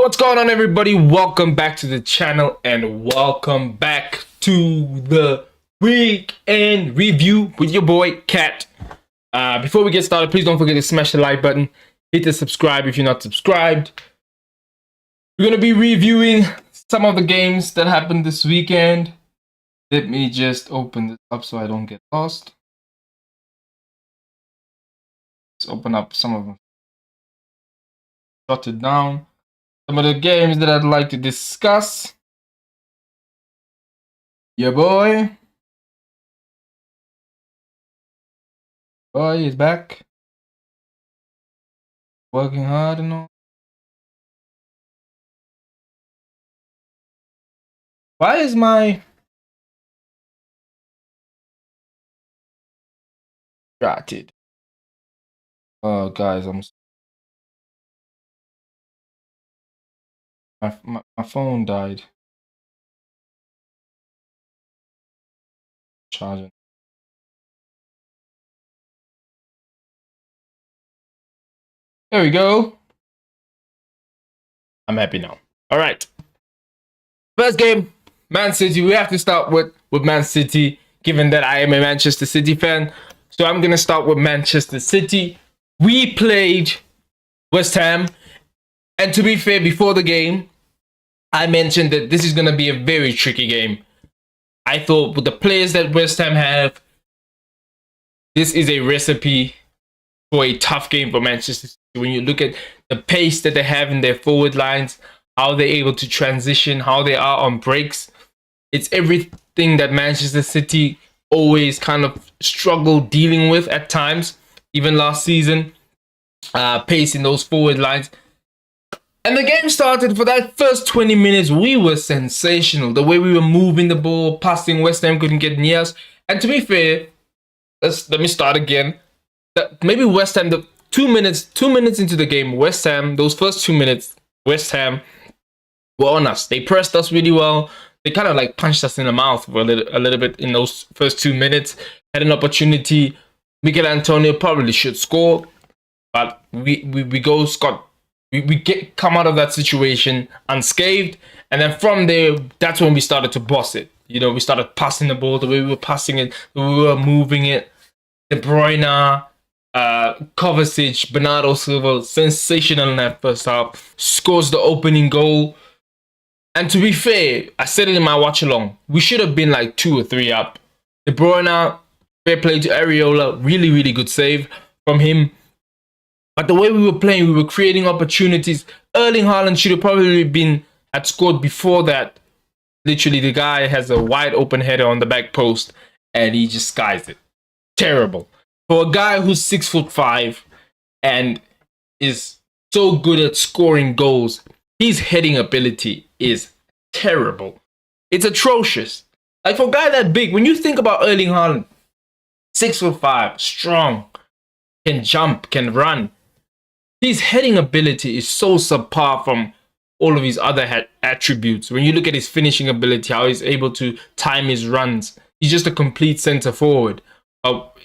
What's going on, everybody? Welcome back to the channel and welcome back to the weekend review with your boy Cat. Before we get started, please don't forget to smash the like button, hit the subscribe if you're not subscribed. We're going to be reviewing some of the games that happened this weekend. Let me just open this up so I don't get lost. Let's open up some of them. Jot it down. Some of the games that I'd like to discuss. Your boy is back. Working hard and all. Why is my distracted? Oh, guys, my phone died. Charging. There we go. I'm happy now. All right. First game, Man City. We have to start with Man City, given that I am a Manchester City fan. So I'm going to start with Manchester City. We played West Ham. And to be fair, before the game, I mentioned that this is going to be a very tricky game. I thought with the players that West Ham have, this is a recipe for a tough game for Manchester City. When you look at the pace that they have in their forward lines, how they're able to transition, how they are on breaks, it's everything that Manchester City always kind of struggled dealing with at times, even last season. Pace in those forward lines. And the game started. For that first 20 minutes, we were sensational. The way we were moving the ball, passing, West Ham couldn't get near us. And to be fair, let me start again. Maybe West Ham, the 2 minutes into the game, West Ham, those first 2 minutes, West Ham were on us. They pressed us really well. They kind of like punched us in the mouth for a little bit in those first 2 minutes. Had an opportunity. Mikel Antonio probably should score, but we come out of that situation unscathed, and then from there, that's when we started to boss it. You know, we started passing the ball the way we were passing it, the way we were moving it. De Bruyne, Kovacic, Bernardo Silva, sensational in that first half. Scores the opening goal. And to be fair, I said it in my watch along, we should have been like 2 or 3 up. De Bruyne, fair play to Areola, really, really good save from him. But the way we were playing, we were creating opportunities. Erling Haaland should have probably had scored before that. Literally, the guy has a wide open header on the back post, and he just skies it. Terrible. For a guy who's 6'5" and is so good at scoring goals, his heading ability is terrible. It's atrocious. Like, for a guy that big, when you think about Erling Haaland, 6'5", strong, can jump, can run. His heading ability is so subpar from all of his other attributes. When you look at his finishing ability, how he's able to time his runs, he's just a complete center forward. Not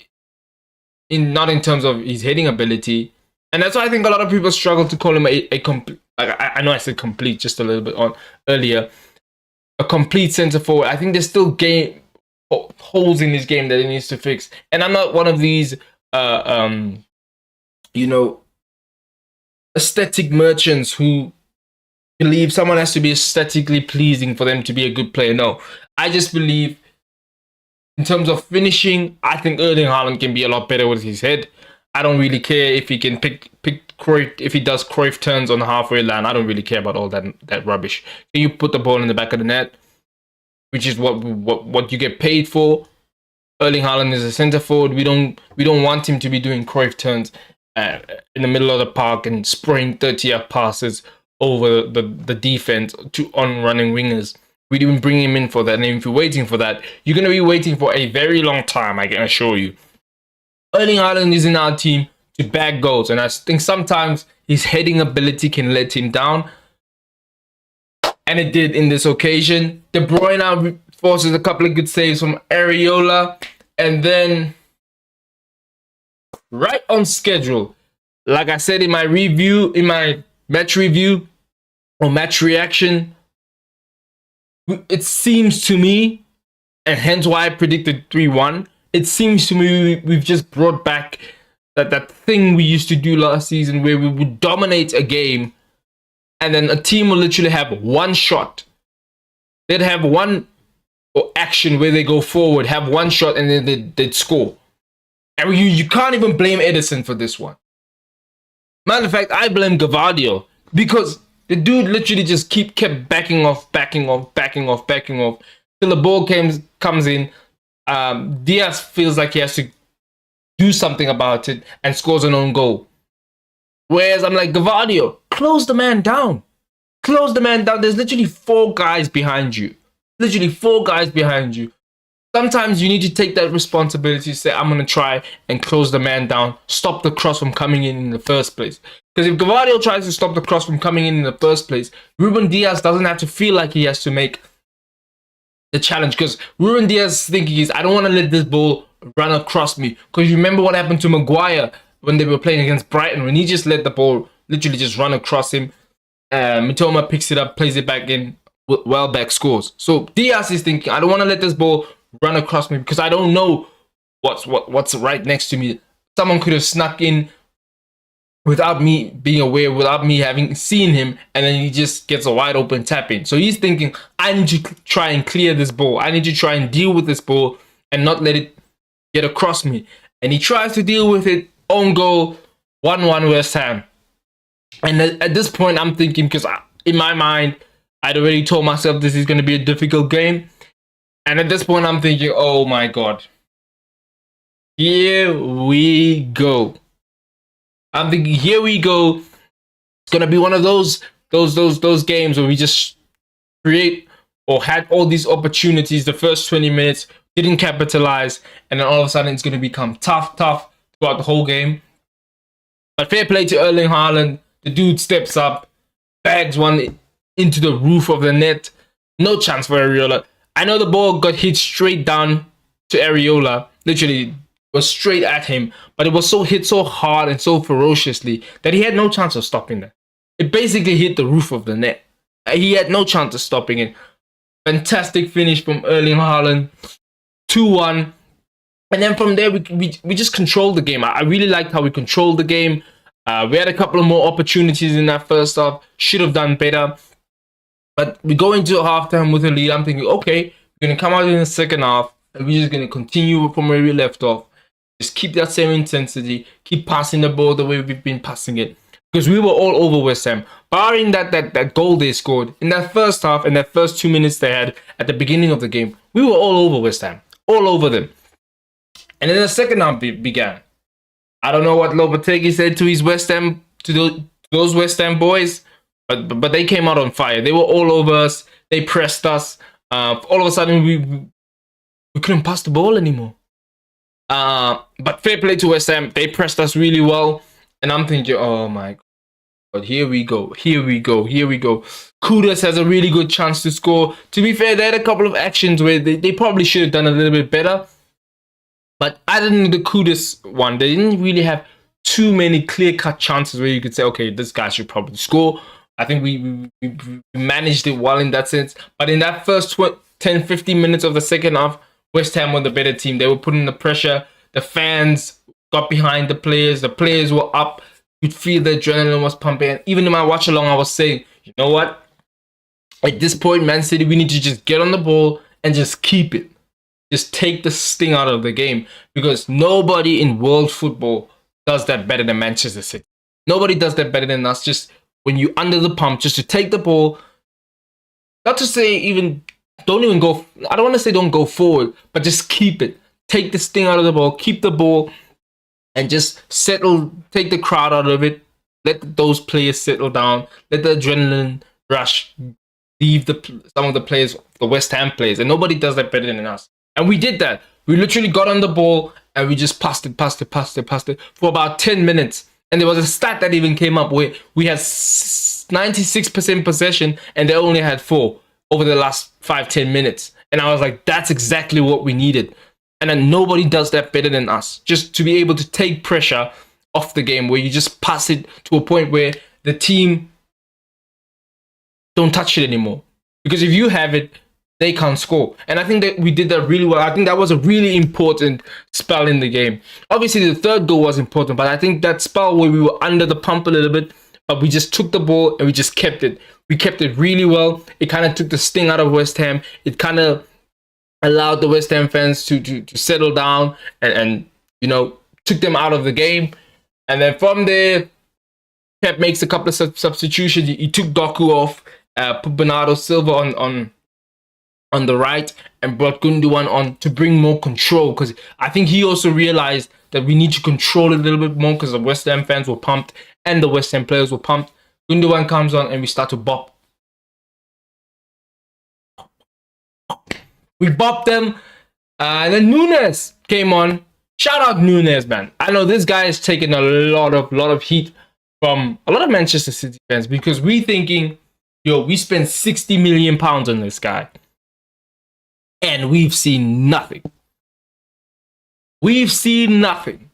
in terms of his heading ability. And that's why I think a lot of people struggle to call him a complete. I know I said complete just a little bit on earlier. A complete center forward. I think there's still holes in his game that he needs to fix. And I'm not one of these, aesthetic merchants who believe someone has to be aesthetically pleasing for them to be a good player. No, I just believe in terms of finishing, I think Erling Haaland can be a lot better with his head. I don't really care if he can pick Cruyff, if he does Cruyff turns on the halfway line. I don't really care about all that rubbish. Can you put the ball in the back of the net, which is what you get paid for? Erling Haaland is a center forward. We don't want him to be doing Cruyff turns in the middle of the park and spraying 30-yard passes over the defense to on-running wingers. We didn't bring him in for that. And if you're waiting for that, you're going to be waiting for a very long time, I can assure you. Erling Haaland is in our team to bag goals. And I think sometimes his heading ability can let him down. And it did in this occasion. De Bruyne forces a couple of good saves from Areola. And then, right on schedule, like I said in my match review, or match reaction, it seems to me, and hence why I predicted 3-1, it seems to me we've just brought back that thing we used to do last season where we would dominate a game and then a team will literally have one shot. They'd have one action where they go forward, have one shot, and then they'd score. And you can't even blame Edison for this one. Matter of fact, I blame Gavadio because the dude literally just kept backing off till the ball comes in. Diaz feels like he has to do something about it and scores an own goal. Whereas I'm like, Gavadio, close the man down. Close the man down. There's literally 4 guys behind you. Literally 4 guys behind you. Sometimes you need to take that responsibility, say, I'm going to try and close the man down, stop the cross from coming in the first place. Because if Gavadio tries to stop the cross from coming in the first place, Ruben Diaz doesn't have to feel like he has to make the challenge. Because Ruben Diaz thinking is, I don't want to let this ball run across me. Because you remember what happened to Maguire when they were playing against Brighton, when he just let the ball literally just run across him. Mitoma picks it up, plays it back in, Welbeck scores. So Diaz is thinking, I don't want to let this ball run across me because I don't know what's right next to me. Someone could have snuck in without me being aware, without me having seen him, and then he just gets a wide open tap in. So he's thinking, I need to try and clear this ball. I need to try and deal with this ball and not let it get across me. And he tries to deal with it. Own goal, 1-1 West Ham. And at this point, I'm thinking, because in my mind, I'd already told myself this is going to be a difficult game. And at this point, I'm thinking, oh my God. Here we go. I'm thinking, here we go. It's going to be one of those games where we just create or had all these opportunities the first 20 minutes, didn't capitalize, and then all of a sudden it's going to become tough throughout the whole game. But fair play to Erling Haaland. The dude steps up, bags one into the roof of the net. No chance for Areola. I know the ball got hit straight down to Areola. Literally was straight at him. But it was hit so hard and so ferociously that he had no chance of stopping that. It basically hit the roof of the net. He had no chance of stopping it. Fantastic finish from Erling Haaland. 2-1. And then from there, we just controlled the game. I really liked how we controlled the game. We had a couple of more opportunities in that first half. Should have done better. But we go into halftime with a lead. I'm thinking, okay, we're going to come out in the second half. And we're just going to continue from where we left off. Just keep that same intensity. Keep passing the ball the way we've been passing it. Because we were all over West Ham. Barring that goal they scored in that first half and that first 2 minutes they had at the beginning of the game. We were all over West Ham. All over them. And then the second half began. I don't know what Lopetegui said to his West Ham, to those West Ham boys, but they came out on fire. They were all over us. They pressed us. All of a sudden, we couldn't pass the ball anymore. But fair play to West Ham. They pressed us really well. And I'm thinking, oh my God, here we go. Kudus has a really good chance to score. To be fair, they had a couple of actions where they probably should have done a little bit better. But other than the Kudus one, they didn't really have too many clear-cut chances where you could say, okay, this guy should probably score. I think we managed it well in that sense. But in that first 10, 15 minutes of the second half, West Ham were the better team. They were putting the pressure. The fans got behind the players. The players were up. You'd feel the adrenaline was pumping. Even in my watch-along, I was saying, you know what? At this point, Man City, we need to just get on the ball and just keep it. Just take the sting out of the game, because nobody in world football does that better than Manchester City. Nobody does that better than us. Just when you're under the pump, just to take the ball, not to say don't even go, I don't want to say don't go forward, but just keep it. Take the sting out of the ball, keep the ball, and just take the crowd out of it. Let those players settle down. Let the adrenaline rush leave some of the players, the West Ham players, and nobody does that better than us. And we did that. We literally got on the ball and we just passed it for about 10 minutes. And there was a stat that even came up where we had 96% possession and they only had 4 over the last 5-10 minutes. And I was like, that's exactly what we needed. And then nobody does that better than us. Just to be able to take pressure off the game, where you just pass it to a point where the team don't touch it anymore. Because if you have it, they can't score. And I think that we did that really well. I think that was a really important spell in the game. Obviously, the third goal was important, but I think that spell where we were under the pump a little bit, but we just took the ball and we just kept it. We kept it really well. It kind of took the sting out of West Ham. It kind of allowed the West Ham fans to settle down and took them out of the game. And then from there, Pep makes a couple of substitutions. He took Doku off, put Bernardo Silva on the right, and brought Gundogan on to bring more control, because I think he also realized that we need to control it a little bit more, because the West Ham fans were pumped and the West Ham players were pumped. Gundogan comes on and we start to bop. We bopped them, and then Nunes came on. Shout out Nunes, man. I know this guy is taking a lot of heat from a lot of Manchester City fans, because we thinking, we spent 60 million pounds on this guy, and we've seen nothing. We've seen nothing.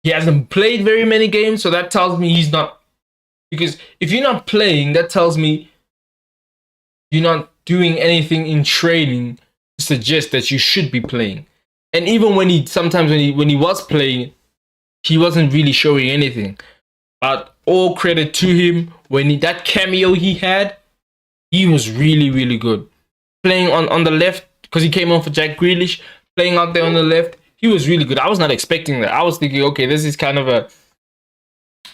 He hasn't played very many games, so that tells me he's not. Because if you're not playing, that tells me you're not doing anything in training to suggest that you should be playing. And even when he was playing, he wasn't really showing anything. But all credit to him, that cameo he had, he was really, really good. Playing on the left, because he came on for Jack Grealish, playing out there on the left, he was really good. I was not expecting that. I was thinking, okay, this is kind of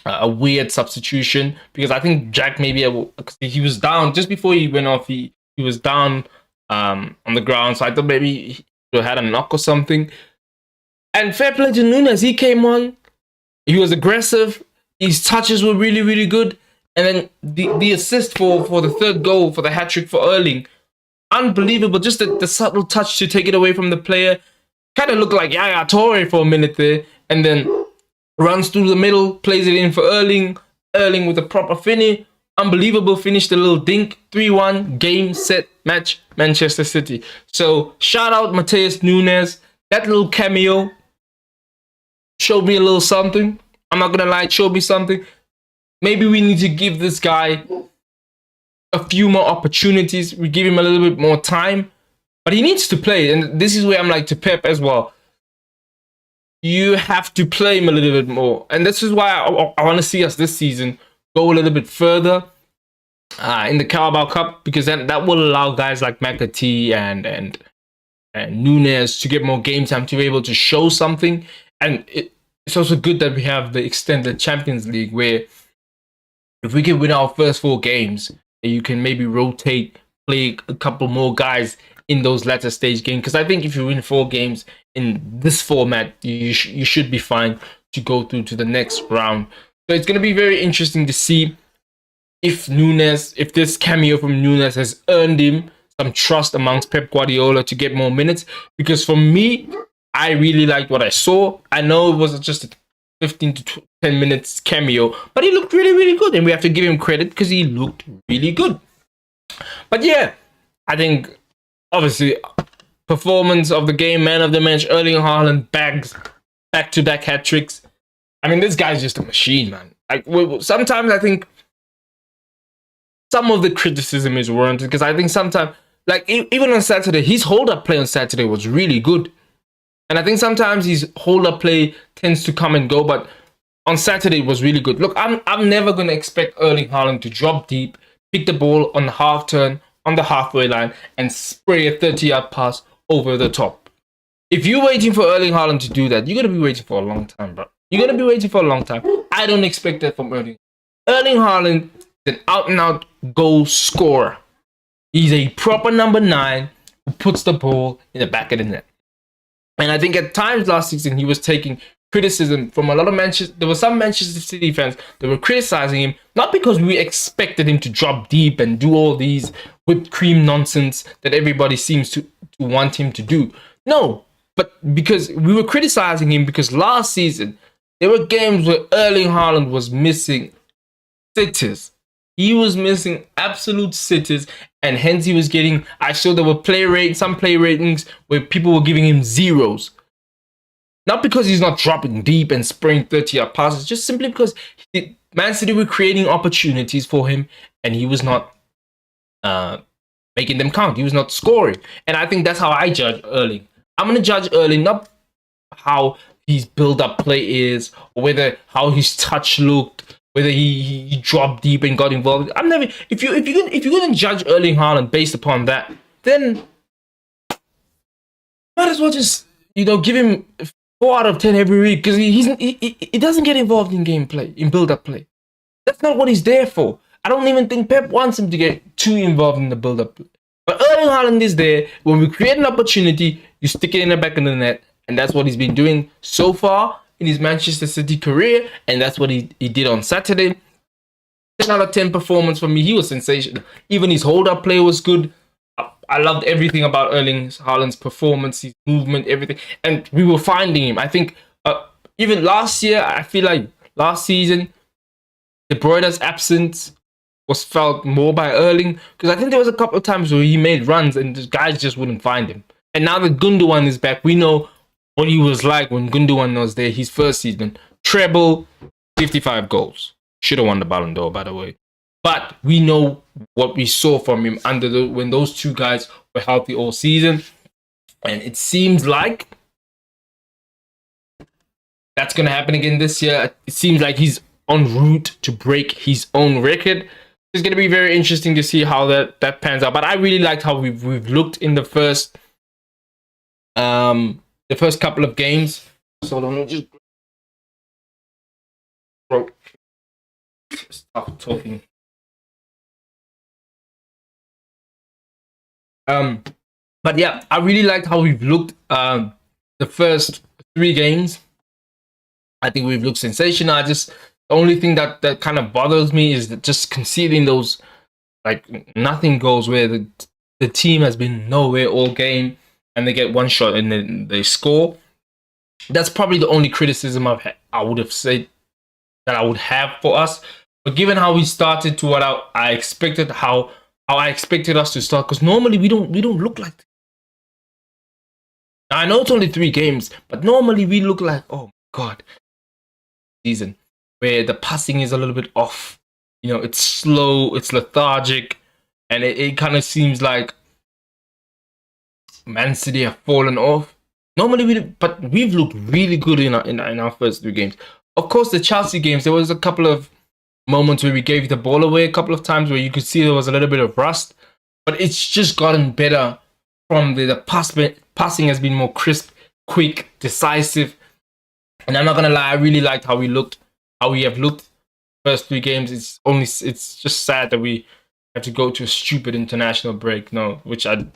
a weird substitution, because I think Jack he was down just before he went off. He was down on the ground, so I thought maybe he had a knock or something. And fair play to Nunes, he came on. He was aggressive. His touches were really, really good. And then the assist for the third goal, for the hat trick for Erling, unbelievable. Just the subtle touch to take it away from the player. Kind of looked like Yaya Toure for a minute there, and then runs through the middle, plays it in for Erling. Erling with a proper finish. Unbelievable finish, the little dink. 3-1, game, set, match, Manchester City. So shout out Matheus Nunes. That little cameo showed me a little something. I'm not going to lie, it showed me something. Maybe we need to give this guy a few more opportunities. We give him a little bit more time. But he needs to play. And this is where I'm like to Pep as well. You have to play him a little bit more. And this is why I want to see us this season go a little bit further in the Carabao Cup, because that will allow guys like McAtee and Nunes to get more game time, to be able to show something. And it's also good that we have the extended Champions League, where if we can win our first 4 games, you can maybe rotate, play a couple more guys in those latter stage games. Because I think if you win 4 games in this format, you should be fine to go through to the next round. So it's going to be very interesting to see if this cameo from Nunes has earned him some trust amongst Pep Guardiola to get more minutes. Because for me, I really liked what I saw. I know it was just a 15 to 10 minutes cameo, but he looked really, really good. And we have to give him credit because he looked really good. But yeah, I think, obviously, performance of the game, man of the match, Erling Haaland, back-to-back hat tricks. I mean, this guy's just a machine, man. Like, sometimes I think some of the criticism is warranted, because I think sometimes, like, even on Saturday, his hold-up play on Saturday was really good. And I think sometimes his hold-up play tends to come and go, but on Saturday it was really good. Look, I'm never going to expect Erling Haaland to drop deep, pick the ball on the half turn, on the halfway line, and spray a 30-yard pass over the top. If you're waiting for Erling Haaland to do that, you're going to be waiting for a long time, bro. You're going to be waiting for a long time. I don't expect that from Erling. Erling Haaland is an out-and-out goal scorer. He's a proper number 9 who puts the ball in the back of the net. And I think at times last season, he was taking criticism from a lot of Manchester. There were some Manchester City fans that were criticizing him, not because we expected him to drop deep and do all these whipped cream nonsense that everybody seems to want him to do. No, but because we were criticizing him because last season, there were games where Erling Haaland was missing sitters. He was missing absolute sitters, and hence he was getting. I saw there were some play ratings where people were giving him zeros. Not because he's not dropping deep and spraying 30-yard passes, just simply because Man City were creating opportunities for him and he was not making them count. He was not scoring. And I think that's how I judge Erling. I'm going to judge Erling not how his build-up play is, or whether how his touch looked, whether he dropped deep and got involved. I'm never. If you're gonna judge Erling Haaland based upon that, then might as well just give him 4 out of 10 every week, because he doesn't get involved in gameplay, in build-up play. That's not what he's there for. I don't even think Pep wants him to get too involved in the build-up play. But Erling Haaland is there. When we create an opportunity, you stick it in the back of the net. And that's what he's been doing so far in his Manchester City career. And that's what he did on Saturday. 10 out of 10 performance for me. He was sensational. Even his hold-up play was good. I loved everything about Erling Haaland's performance, his movement, everything. And we were finding him. I think even last year, I feel like last season, De Bruyne's absence was felt more by Erling. Because I think there was a couple of times where he made runs and the guys just wouldn't find him. And now that Gundogan is back, we know what he was like when Gundogan was there, his first season. Treble, 55 goals. Should have won the Ballon d'Or, by the way. But we know what we saw from him when those two guys were healthy all season. And it seems like that's going to happen again this year. It seems like he's en route to break his own record. It's going to be very interesting to see how that pans out. But I really liked how we've looked in the first couple of games. So let me just stop talking. But yeah, I really liked how we've looked the first 3 games. I think we've looked sensational. The only thing that kind of bothers me is that just conceding those nothing goals where the team has been nowhere all game and they get one shot and then they score. That's probably the only criticism I would have said that I would have for us. But given how we started to what I expected, how I expected us to start, because normally we don't look like that. Now, I know it's only 3 games, but normally we look like, oh my god, season where the passing is a little bit off. It's slow, it's lethargic, and it kind of seems like Man City have fallen off. Normally, but we've looked really good in our first 3 games. Of course, the Chelsea games, there was a couple of moments where we gave the ball away a couple of times where you could see there was a little bit of rust. But it's just gotten better from the passing has been more crisp, quick, decisive. And I'm not going to lie, I really liked how we have looked first 3 games. It's just sad that we have to go to a stupid international break. No, which I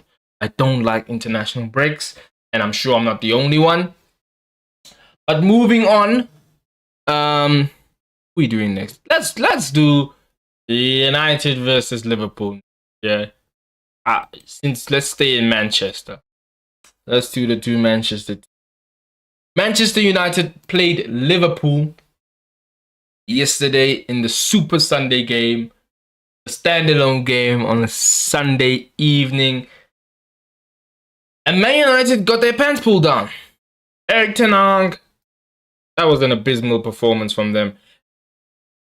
don't like international breaks. And I'm sure I'm not the only one. But moving on, what are we doing next? Let's do United versus Liverpool. Yeah. Let's stay in Manchester. Let's do the 2 Manchester. Manchester United played Liverpool yesterday in the Super Sunday game, a standalone game on a Sunday evening. And Man United got their pants pulled down. Erik ten Hag, that was an abysmal performance from them.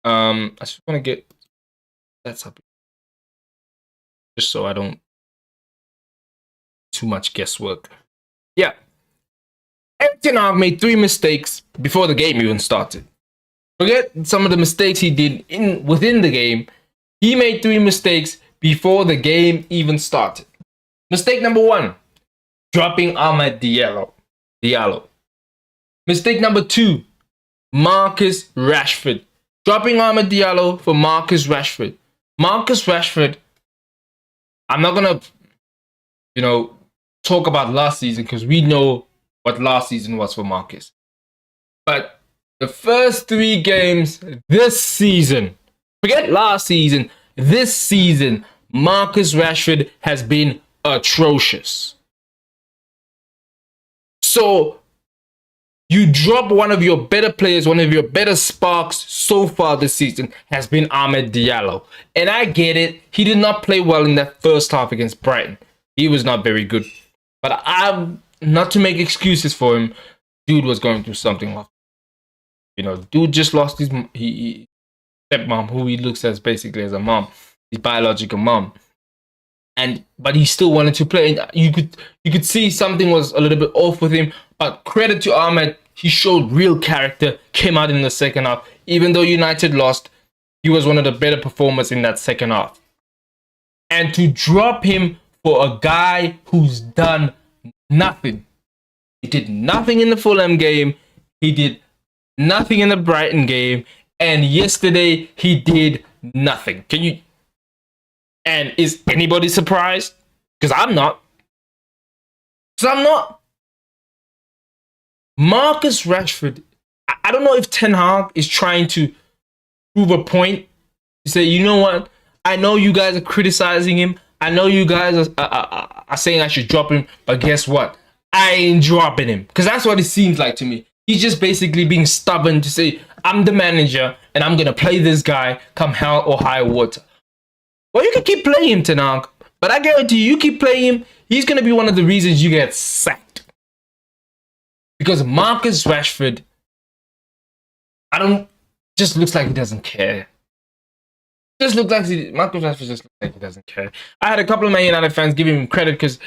I just want to get that's up just so I don't too much guesswork. Yeah, Erik ten Hag made 3 mistakes before the game even started. Forget some of the mistakes he did within the game. He made 3 mistakes before the game even started. Mistake number 1. Dropping Ahmed Diallo. Mistake number 2, Marcus Rashford. Dropping Ahmed Diallo for Marcus Rashford. Marcus Rashford, I'm not going to, talk about last season because we know what last season was for Marcus. But the first 3 games this season, forget last season, this season, Marcus Rashford has been atrocious. So, you drop one of your better players, one of your better sparks so far this season has been Ahmed Diallo. And I get it. He did not play well in that first half against Brighton. He was not very good. But I'm not to make excuses for him. dude was going through something. Dude just lost his stepmom, who he looks as basically as a mom, his biological mom, but he still wanted to play. And you could see something was a little bit off with him. But credit to Ahmed, he showed real character. Came out in the second half, even though United lost. He was one of the better performers in that second half. And to drop him for a guy who's done nothing. He did nothing in the Fulham game. He did nothing in the Brighton game. And yesterday, he did nothing. And is anybody surprised? Because I'm not. Marcus Rashford, I don't know if Ten Hag is trying to prove a point. To say, you know what? I know you guys are criticizing him. I know you guys are saying I should drop him. But guess what? I ain't dropping him. Because that's what it seems like to me. He's just basically being stubborn to say, I'm the manager and I'm going to play this guy come hell or high water. Well, you can keep playing him, Ten Hag. But I guarantee you keep playing him, he's going to be one of the reasons you get sacked. Because Marcus Rashford, just looks like he doesn't care. Marcus Rashford just looks like he doesn't care. I had a couple of Man United fans giving him credit because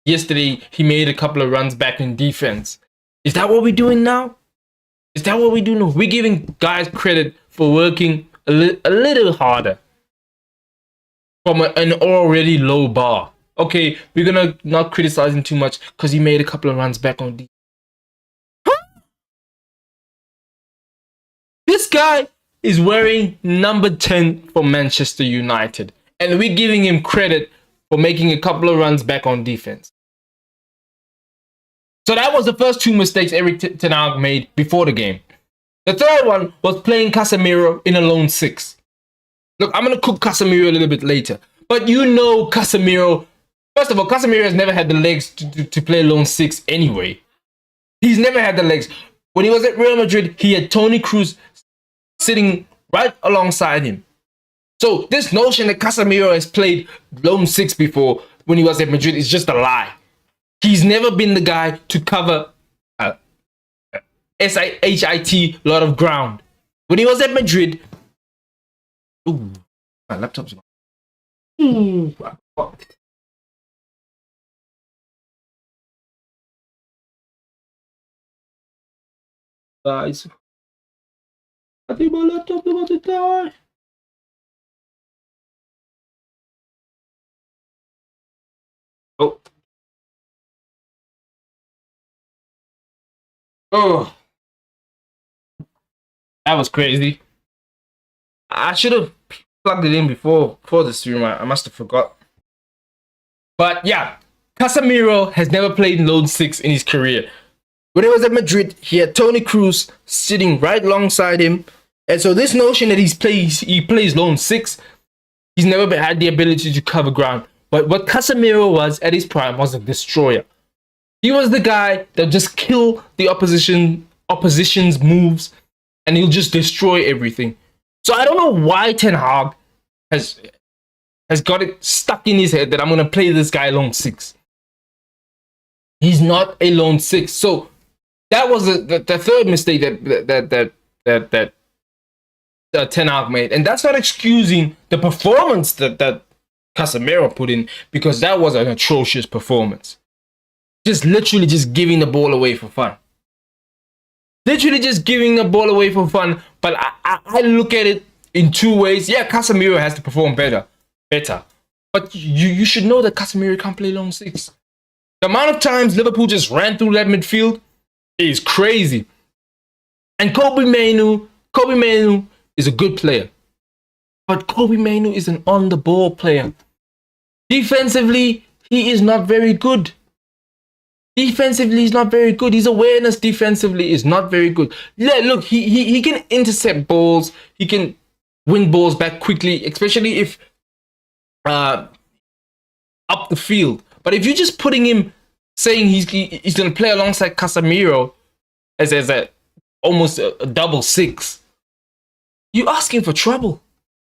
yesterday he made a couple of runs back in defense. Is that what we're doing now? We're giving guys credit for working a little harder from an already low bar. Okay, we're gonna not criticize him too much because he made a couple of runs back on defense. This guy is wearing number 10 for Manchester United. And we're giving him credit for making a couple of runs back on defense. So that was the first two mistakes Erik Ten Hag made before the game. The third one was playing Casemiro in a lone 6. Look, I'm going to cook Casemiro a little bit later. But Casemiro, first of all, Casemiro has never had the legs to play lone 6 anyway. He's never had the legs. When he was at Real Madrid, he had Toni Kroos sitting right alongside him. So this notion that Casemiro has played lone 6 before when he was at Madrid is just a lie. He's never been the guy to cover SIHIT lot of ground. When he was at Madrid, my laptop's gone. Guys, I think my laptop is about to die. Oh, that was crazy. I should have plugged it in before the stream. I must have forgot. But yeah, Casemiro has never played lone 6 in his career. When he was at Madrid, he had Toni Kroos sitting right alongside him. And so this notion that he plays lone 6, he's never had the ability to cover ground. But what Casemiro was at his prime was a destroyer. He was the guy that just kill the opposition's moves, and he'll just destroy everything. So I don't know why Ten Hag has got it stuck in his head that I'm gonna play this guy lone 6. He's not a lone 6. So that was the third mistake that Ten Hag made, and that's not excusing the performance that Casemiro put in, because that was an atrocious performance. Literally just giving the ball away for fun. But I look at it in two ways. Yeah, Casemiro has to perform better. But you should know that Casemiro can't play lone 6. The amount of times Liverpool just ran through that midfield is crazy. And Kobe Mainoo is a good player. But Kobe Mainoo is an on-the-ball player. Defensively, he is not very good. His awareness defensively is not very good. Yeah, look, he can intercept balls. He can win balls back quickly, especially if up the field. But if you're just putting him, saying he's going to play alongside Casemiro as almost a double 6, you're asking for trouble.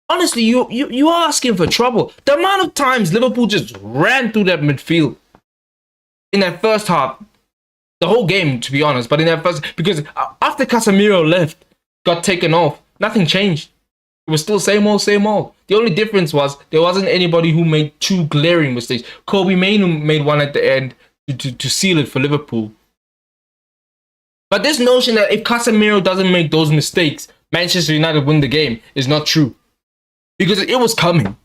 Honestly, you are asking for trouble. The amount of times Liverpool just ran through that midfield in that first half, the whole game, to be honest. But in that first, because after Casemiro left, got taken off, nothing changed. It was still same old, same old. The only difference was there wasn't anybody who made two glaring mistakes. Kobe Mainoo made one at the end to seal it for Liverpool. But this notion that if Casemiro doesn't make those mistakes, Manchester United win the game is not true. Because it was coming.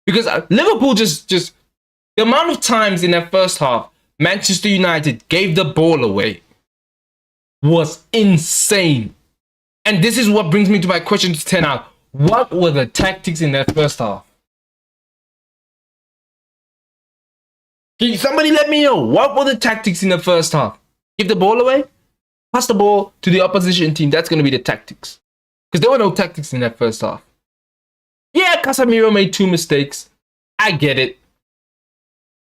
Because Liverpool just the amount of times in that first half Manchester United gave the ball away was insane. And this is what brings me to my question to Ten Hag. What were the tactics in that first half? Can somebody let me know? What were the tactics in the first half? Give the ball away? Pass the ball to the opposition team. That's going to be the tactics. Because there were no tactics in that first half. Yeah, Casemiro made two mistakes. I get it.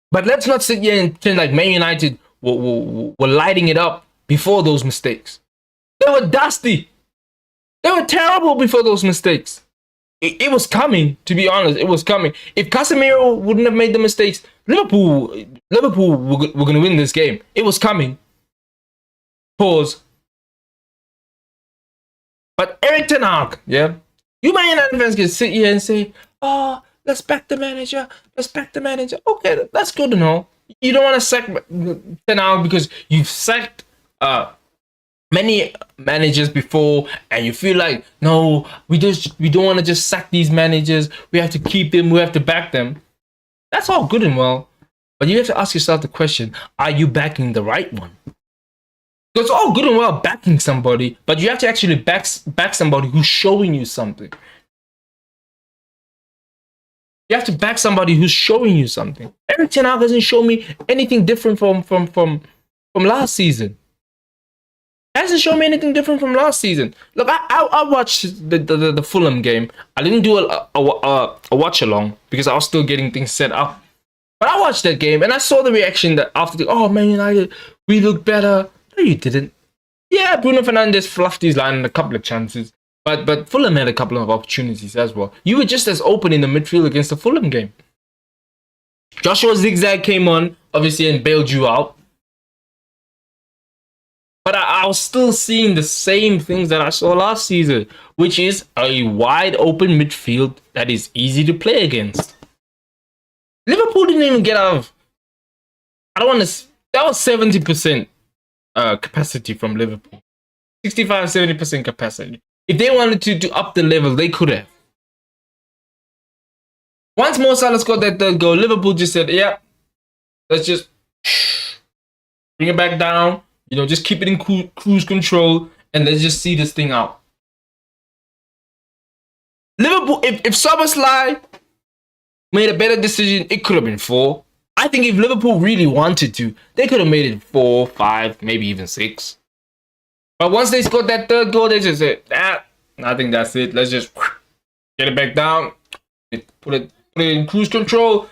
But let's not sit here and pretend like Man United were lighting it up before those mistakes. They were dusty. They were terrible before those mistakes. It was coming, to be honest. It was coming. If Casemiro wouldn't have made the mistakes, Liverpool were going to win this game. It was coming. Pause. But Erik Ten Hag, yeah? You Man United fans can sit here and say, oh, let's back the manager. Let's back the manager. Okay, that's good to know. You don't want to sack Ten Hag because you've sacked many managers before, and you feel like, no, we don't want to just sack these managers. We have to keep them. We have to back them. That's all good and well, but you have to ask yourself the question: are you backing the right one? It's all good and well backing somebody, but you have to actually back somebody who's showing you something. You have to back somebody who's showing you something. Erik Ten Hag doesn't show me anything different from last season. He hasn't shown me anything different from last season. Look, I watched the Fulham game. I didn't do a watch along because I was still getting things set up. But I watched that game and I saw the reaction that after Man United, we look better. No, you didn't. Yeah, Bruno Fernandes fluffed his line in a couple of chances. But Fulham had a couple of opportunities as well. You were just as open in the midfield against the Fulham game. Joshua Zigzag came on, obviously, and bailed you out. But I was still seeing the same things that I saw last season, which is a wide open midfield that is easy to play against. Liverpool didn't even get out of... that was 70% capacity from Liverpool. 65-70% capacity. If they wanted to up the level, they could have. Once Mo Salah scored that third goal, Liverpool just said, yeah, let's just bring it back down. Just keep it in cruise control and let's just see this thing out. Liverpool, if Szoboszlai made a better decision, it could have been 4. I think if Liverpool really wanted to, they could have made it 4, 5, maybe even 6. But once they scored that third goal, they just said, I think that's it. Let's just get it back down. Put it in cruise control.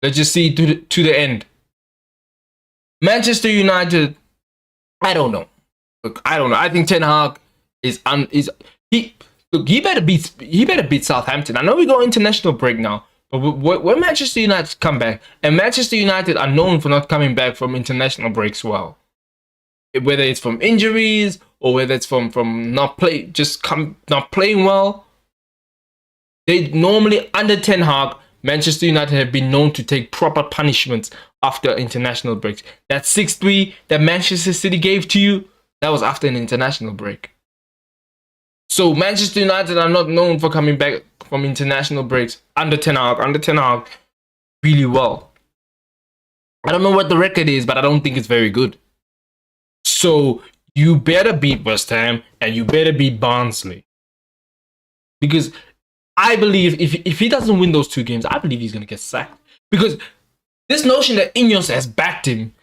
Let's just see to the end. Manchester United, I don't know. Look, I don't know. I think Ten Hag he better beat Southampton. I know we go international break now, but when Manchester United come back, and Manchester United are known for not coming back from international breaks well, whether it's from injuries or whether it's from not playing well, they normally under Ten Hag, Manchester United have been known to take proper punishments after international breaks. That 6-3 that Manchester City gave to you, that was after an international break. So Manchester United are not known for coming back from international breaks under Ten Hag really well. I don't know what the record is, but I don't think it's very good. So you better beat West Ham and you better beat Barnsley. Because I believe if he doesn't win those 2 games, I believe he's going to get sacked. Because this notion that Ineos has backed him,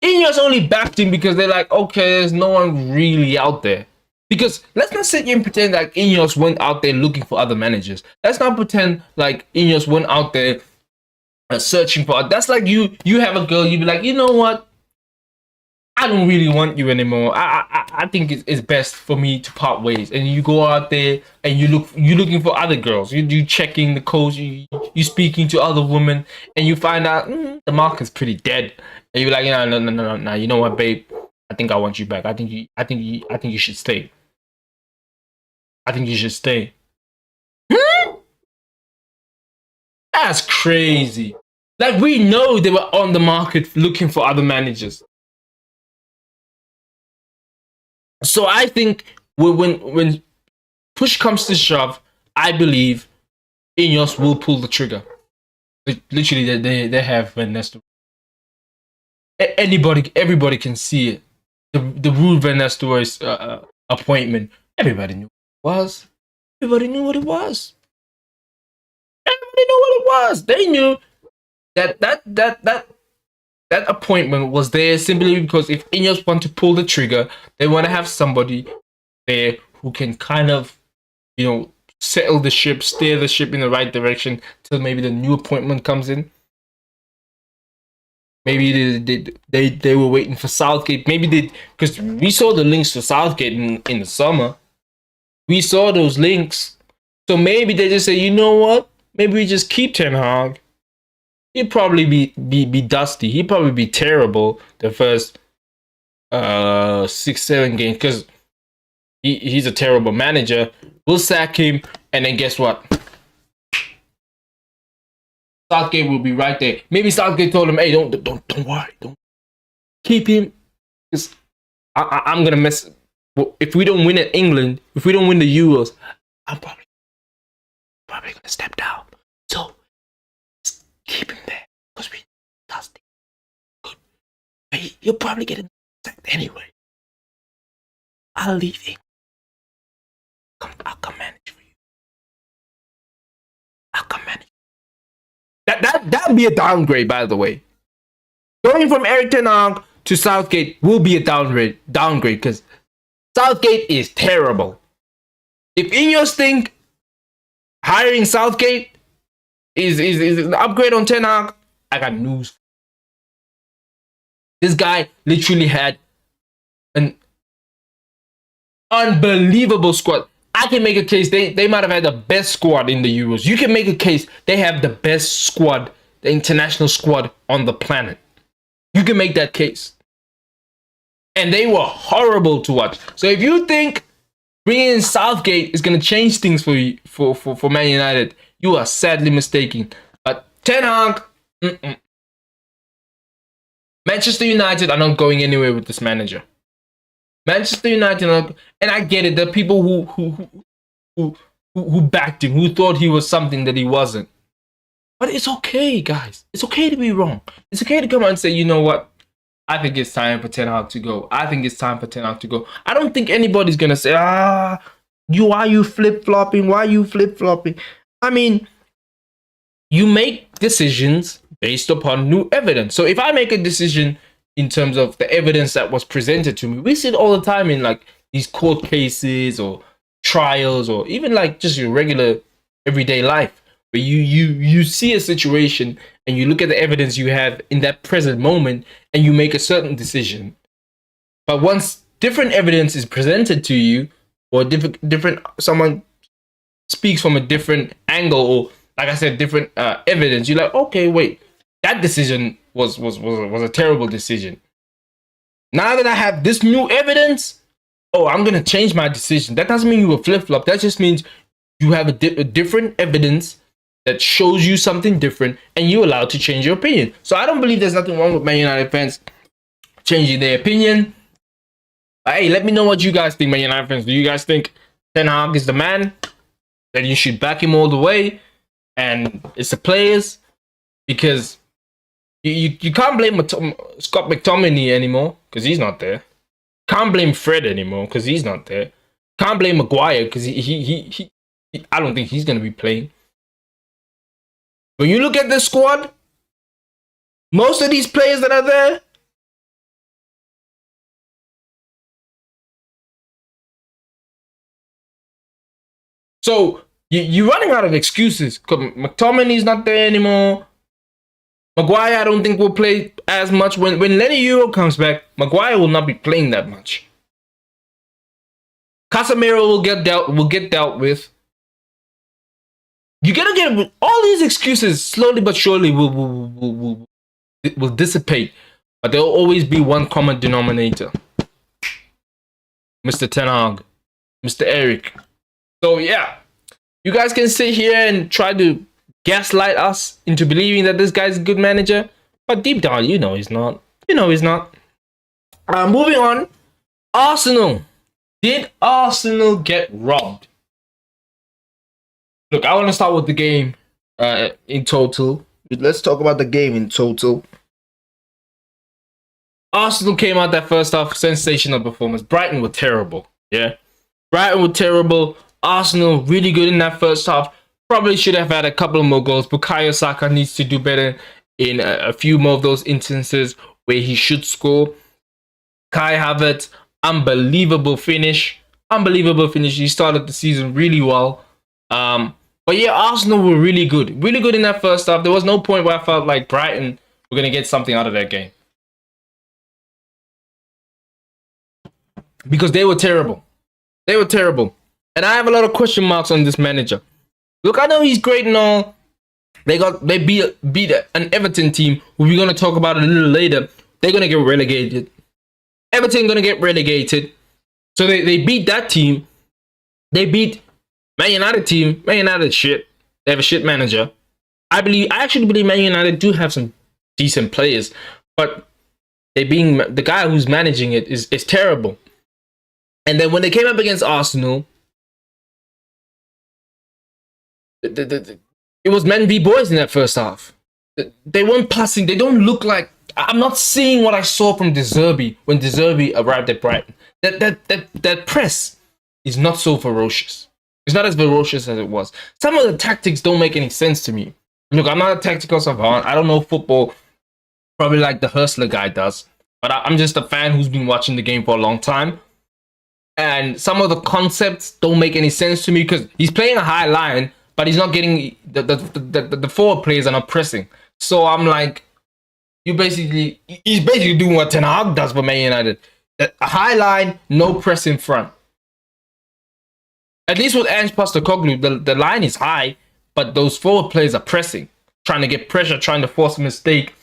Ineos only backed him because they're like, okay, there's no one really out there. Because let's not sit here and pretend like Ineos went out there looking for other managers. Let's not pretend like Ineos went out there searching for... That's like you have a girl, you be like, you know what? I don't really want you anymore. I think it's best for me to part ways. And you go out there and you looking for other girls. You checking the codes. You speaking to other women, and you find out the market's pretty dead. And you're like, no. You know what, babe? I think I want you back. I think you should stay. I think you should stay. That's crazy. Like, we know they were on the market looking for other managers. So I think when push comes to shove, I believe Ineos will pull the trigger. Literally, they have Van Nistelrooy. Everybody can see it. The Ruud Van Nistelrooy's appointment. Everybody knew what it was. Everybody knew what it was. Everybody knew what it was. They knew that appointment was there simply because if Ineos want to pull the trigger, they want to have somebody there who can kind of, settle the ship, steer the ship in the right direction till maybe the new appointment comes in. Maybe they were waiting for Southgate. Maybe because we saw the links to Southgate in the summer. We saw those links. So maybe they just say, you know what? Maybe we just keep Ten Hag. He'd probably be dusty. He'd probably be terrible the first 6-7 games because he's a terrible manager. We'll sack him, and then guess what? Southgate will be right there. Maybe Southgate told him, "Hey, don't worry, don't keep him, because I'm gonna mess. If we don't win at England, if we don't win the Euros, I'm probably gonna step down. So keep him there because we dusty. Good. You'll probably get sacked anyway. I'll leave England. I'll come manage for you. I'll come manage." That'd be a downgrade, by the way. Going from Erik ten Hag to Southgate will be a downgrade because Southgate is terrible. If Ineos think hiring Southgate is an upgrade on Ten Hag, I got news. This guy literally had an unbelievable squad. I can make a case they might have had the best squad in the Euros. You can make a case they have the best squad, the international squad on the planet. You can make that case. And they were horrible to watch. So if you think bringing in Southgate is going to change things for you, for Man United, you are sadly mistaken. But Ten Hag, Manchester United are not going anywhere with this manager. Manchester United, and I get it. There are people who backed him, who thought he was something that he wasn't. But it's okay, guys. It's okay to be wrong. It's okay to come out and say, you know what? I think it's time for Ten Hag to go. I think it's time for Ten Hag to go. I don't think anybody's gonna say, why are you flip-flopping? Why are you flip-flopping? I mean, you make decisions based upon new evidence. So if I make a decision in terms of the evidence that was presented to me, we see it all the time in like these court cases or trials or even like just your regular everyday life, where you see a situation and you look at the evidence you have in that present moment and you make a certain decision. But once different evidence is presented to you, or different someone speaks from a different angle, or like I said, different evidence, you're like, okay, wait, that decision was a terrible decision. Now that I have this new evidence, I'm gonna change my decision. That doesn't mean you were flip-flop. That just means you have a different evidence that shows you something different, and you're allowed to change your opinion. So I don't believe there's nothing wrong with Man United fans changing their opinion. Hey, let me know what you guys think, Man United fans. Do you guys think Ten Hag is the man, that you should back him all the way, and it's the players? Because you can't blame Scott McTominay anymore because he's not there. Can't blame Fred anymore because he's not there. Can't blame Maguire because he I don't think he's going to be playing. When you look at this squad, most of these players that are there, so you're running out of excuses. McTominay's not there anymore. Maguire, I don't think will play as much. When Lenny Euro comes back, Maguire will not be playing that much. Casemiro will get dealt with. You gotta get all these excuses slowly but surely will dissipate, but there'll always be one common denominator. Mr. Ten Hag, Mr. Eric. So yeah, you guys can sit here and try to gaslight us into believing that this guy's a good manager, but deep down, you know he's not. You know he's not. Moving on, Arsenal. Did Arsenal get robbed? Look, I want to start with the game in total. Let's talk about the game in total. Arsenal came out that first half, sensational performance. Brighton were terrible. Yeah. Brighton were terrible. Arsenal really good in that first half. Probably should have had a couple of more goals. Bukayo Saka needs to do better in a few more of those instances where he should score. Kai Havertz, unbelievable finish. Unbelievable finish. He started the season really well. But yeah, Arsenal were really good. Really good in that first half. There was no point where I felt like Brighton were going to get something out of that game. Because they were terrible. They were terrible. And I have a lot of question marks on this manager. Look, I know he's great and all. They beat an Everton team who we're going to talk about a little later. They're going to get relegated. Everton going to get relegated. So they beat that team. They beat Man United team. Man United shit. They have a shit manager. I actually believe Man United do have some decent players, but the guy who's managing it is terrible. And then when they came up against Arsenal, it was men v boys in that first half. They weren't passing. They don't look like. I'm not seeing what I saw from De Zerbi when De Zerbi arrived at Brighton. That press is not so ferocious. It's not as ferocious as it was. Some of the tactics don't make any sense to me. Look, I'm not a tactical savant. I don't know football probably like the Hustler guy does. But I'm just a fan who's been watching the game for a long time. And some of the concepts don't make any sense to me because he's playing a high line, but he's not getting the forward players are not pressing. So I'm like, he's basically doing what Ten Hag does for Man United. A high line, no press in front. At least with Ange Postecoglou, the line is high, but those forward players are pressing, trying to get pressure, trying to force a mistake.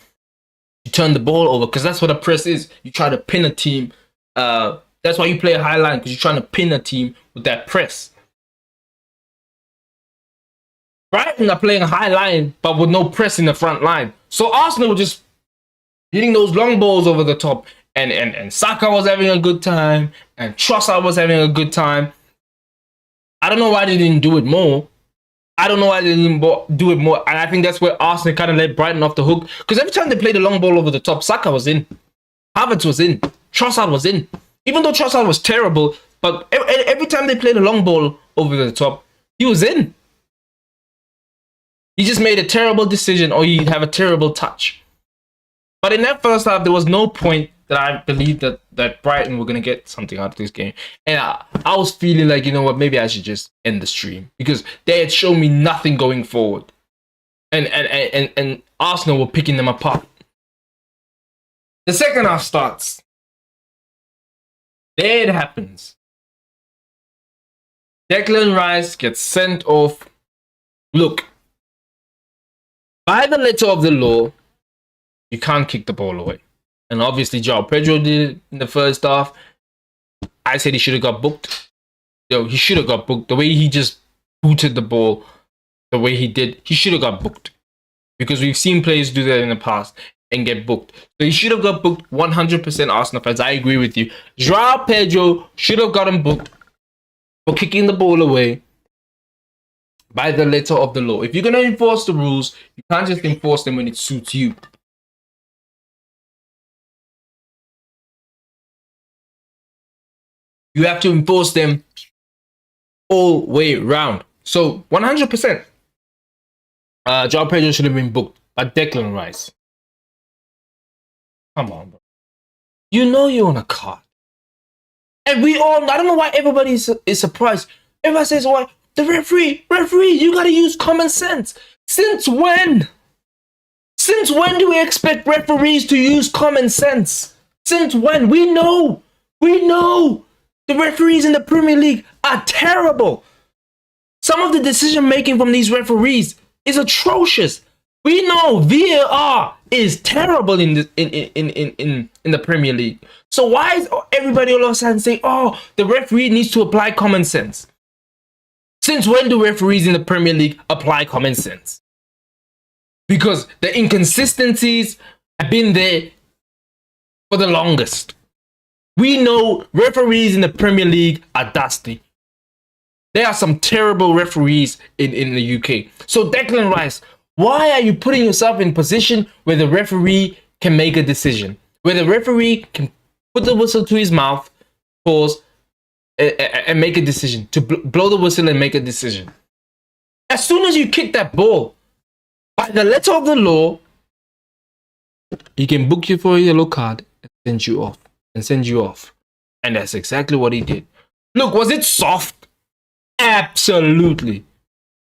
You turn the ball over because that's what a press is. You try to pin a team. That's why you play a high line, because you're trying to pin a team with that press. Brighton are playing a high line, but with no press in the front line. So Arsenal were just hitting those long balls over the top. And Saka was having a good time. And Trossard was having a good time. I don't know why they didn't do it more. And I think that's where Arsenal kind of let Brighton off the hook. Because every time they played a long ball over the top, Saka was in. Havertz was in. Trossard was in. Even though Trossard was terrible, but every time they played a long ball over the top, he was in. He just made a terrible decision or he'd have a terrible touch. But in that first half, there was no point that I believed that Brighton were going to get something out of this game. And I was feeling like, you know what, maybe I should just end the stream. Because they had shown me nothing going forward. And Arsenal were picking them apart. The second half starts. There it happens. Declan Rice gets sent off. Look, by the letter of the law, you can't kick the ball away. And obviously, João Pedro did it in the first half. I said he should have got booked. He should have got booked. The way he just booted the ball, the way he did, he should have got booked. Because we've seen players do that in the past and get booked. So he should have got booked. 100% Arsenal fans. I agree with you. João Pedro should have gotten booked for kicking the ball away by the letter of the law. If you're going to enforce the rules, you can't just enforce them when it suits you. You have to enforce them all way round. So 100%. João Pedro should have been booked by Declan Rice. Come on, bro. You know you're on a card. And we all, I don't know why everybody is surprised. Everybody says, "Why the referee, you gotta use common sense." Since when? Since when do we expect referees to use common sense? Since when? We know the referees in the Premier League are terrible. Some of the decision making from these referees is atrocious. We know VAR is terrible in the Premier League. So why is everybody all of a sudden saying, oh, the referee needs to apply common sense? Since when do referees in the Premier League apply common sense? Because the inconsistencies have been there for the longest. We know referees in the Premier League are dusty. There are some terrible referees in the UK. So Declan Rice, why are you putting yourself in a position where the referee can make a decision? Where the referee can put the whistle to his mouth, pause, and make a decision. To blow the whistle and make a decision. As soon as you kick that ball, by the letter of the law, he can book you for a yellow card and send you off. And that's exactly what he did. Look, was it soft? Absolutely.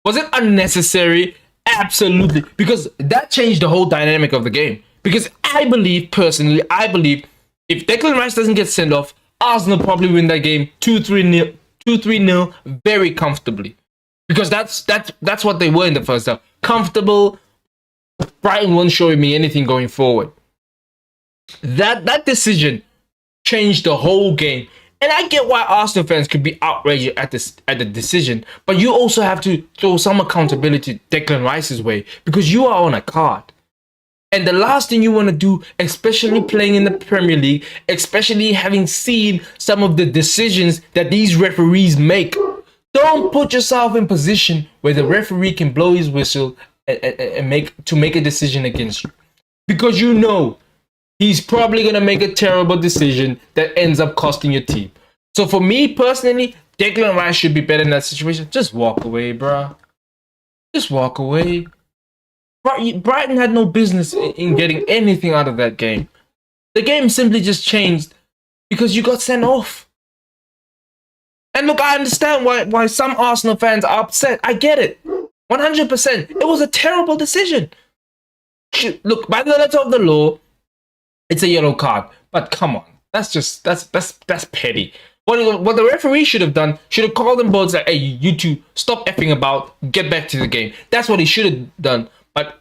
Was it unnecessary? Absolutely. Because that changed the whole dynamic of the game. Because I believe, personally, if Declan Rice doesn't get sent off, Arsenal probably win that game 2-3-0 very comfortably. Because that's what they were in the first half. Comfortable. Brighton won't show me anything going forward. That decision changed the whole game. And I get why Arsenal fans could be outraged at the decision, but you also have to throw some accountability Declan Rice's way, because you are on a card. And the last thing you want to do, especially playing in the Premier League, especially having seen some of the decisions that these referees make, don't put yourself in position where the referee can blow his whistle and make a decision against you. Because you know he's probably going to make a terrible decision that ends up costing your team. So for me personally, Declan Rice should be better in that situation. Just walk away, bro. Just walk away. Brighton had no business in getting anything out of that game. The game simply just changed because you got sent off. And look, I understand why some Arsenal fans are upset. I get it. 100%. It was a terrible decision. Look, by the letter of the law, it's a yellow card. But come on. That's petty. What the referee should have done, should have called them both, like, hey, you two, stop effing about, get back to the game. That's what he should have done. But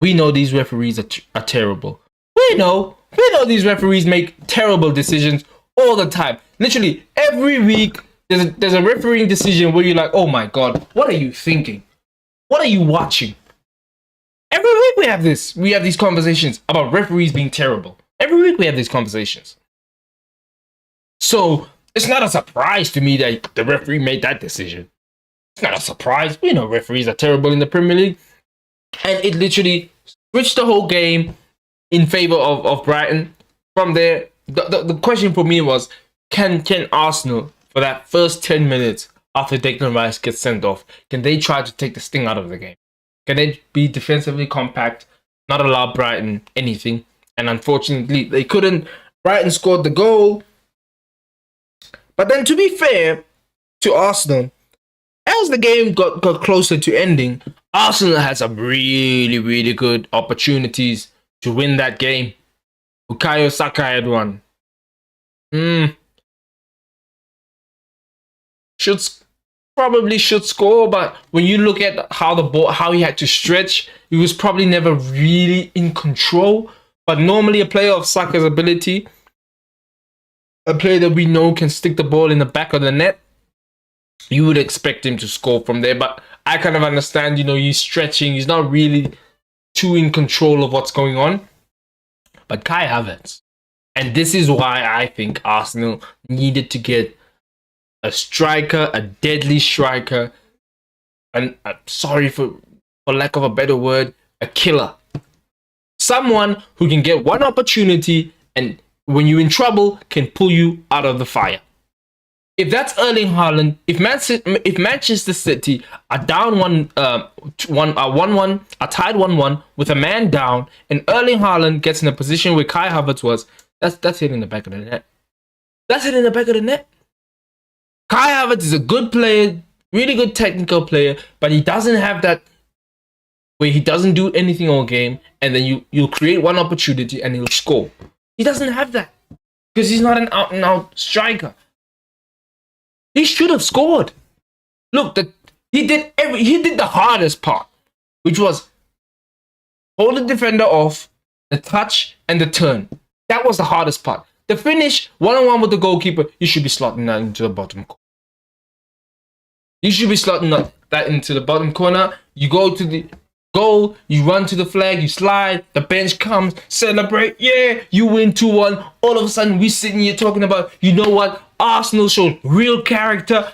we know these referees are terrible. We know these referees make terrible decisions all the time. Literally, every week, there's a refereeing decision where you're like, oh my God, what are you thinking? What are you watching? Every week we have these conversations about referees being terrible. Every week we have these conversations. So it's not a surprise to me that the referee made that decision. It's not a surprise. We know referees are terrible in the Premier League. And it literally switched the whole game in favor of Brighton. From there, the question for me was, can Arsenal, for that first 10 minutes after Declan Rice gets sent off, can they try to take the sting out of the game? Can they be defensively compact, not allow Brighton anything? And unfortunately, they couldn't. Brighton scored the goal. But then, to be fair to Arsenal, as the game got closer to ending, Arsenal had some really, really good opportunities to win that game. Bukayo Saka had one. Probably should score, but when you look at how he had to stretch, he was probably never really in control. But normally a player of Saka's ability, a player that we know can stick the ball in the back of the net, you would expect him to score from there. But I kind of understand, he's stretching. He's not really too in control of what's going on. But Kai Havertz. And this is why I think Arsenal needed to get a striker, a deadly striker, and sorry for lack of a better word, a killer. Someone who can get one opportunity and when you're in trouble can pull you out of the fire. If that's Erling Haaland, if Manchester City are down 1-1, are tied 1-1 with a man down, and Erling Haaland gets in a position where Kai Havertz was, that's hitting the back of the net. That's hitting the back of the net. Kai Havertz is a good player, really good technical player, but he doesn't have that where he doesn't do anything all game, and then you'll create one opportunity and he'll score. He doesn't have that because he's not an out and out striker. He should have scored. Look, he did the hardest part, which was hold the defender off, the touch, and the turn. That was the hardest part. The finish, one-on-one with the goalkeeper, you should be slotting that into the bottom corner. You should be slotting that into the bottom corner. You go to the goal, you run to the flag, you slide, the bench comes, celebrate, yeah, you win 2-1. All of a sudden, we sitting here talking about, you know what, Arsenal showed real character,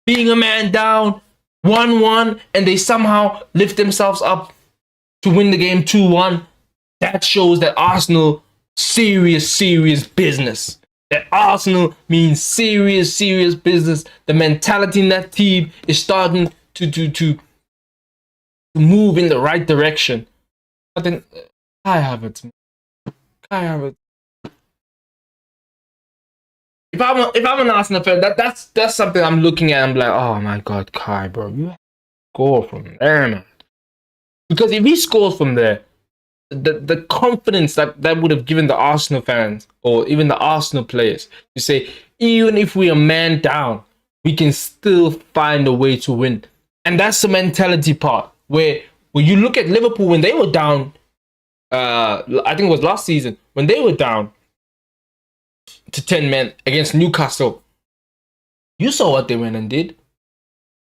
being a man down, 1-1, and they somehow lift themselves up to win the game 2-1. That shows that Arsenal, serious business. That Arsenal means serious business. The mentality in that team is starting to move in the right direction. But then, Kai Havertz. If I'm an Arsenal fan, that's something I'm looking at. I'm like, oh my God, Kai, bro, you have to score from there, man. Because if he scores from there, the confidence that would have given the Arsenal fans or even the Arsenal players to say, even if we are man down, we can still find a way to win. And that's the mentality part where when you look at Liverpool when they were down, I think it was last season, when they were down to 10 men against Newcastle, you saw what they went and did.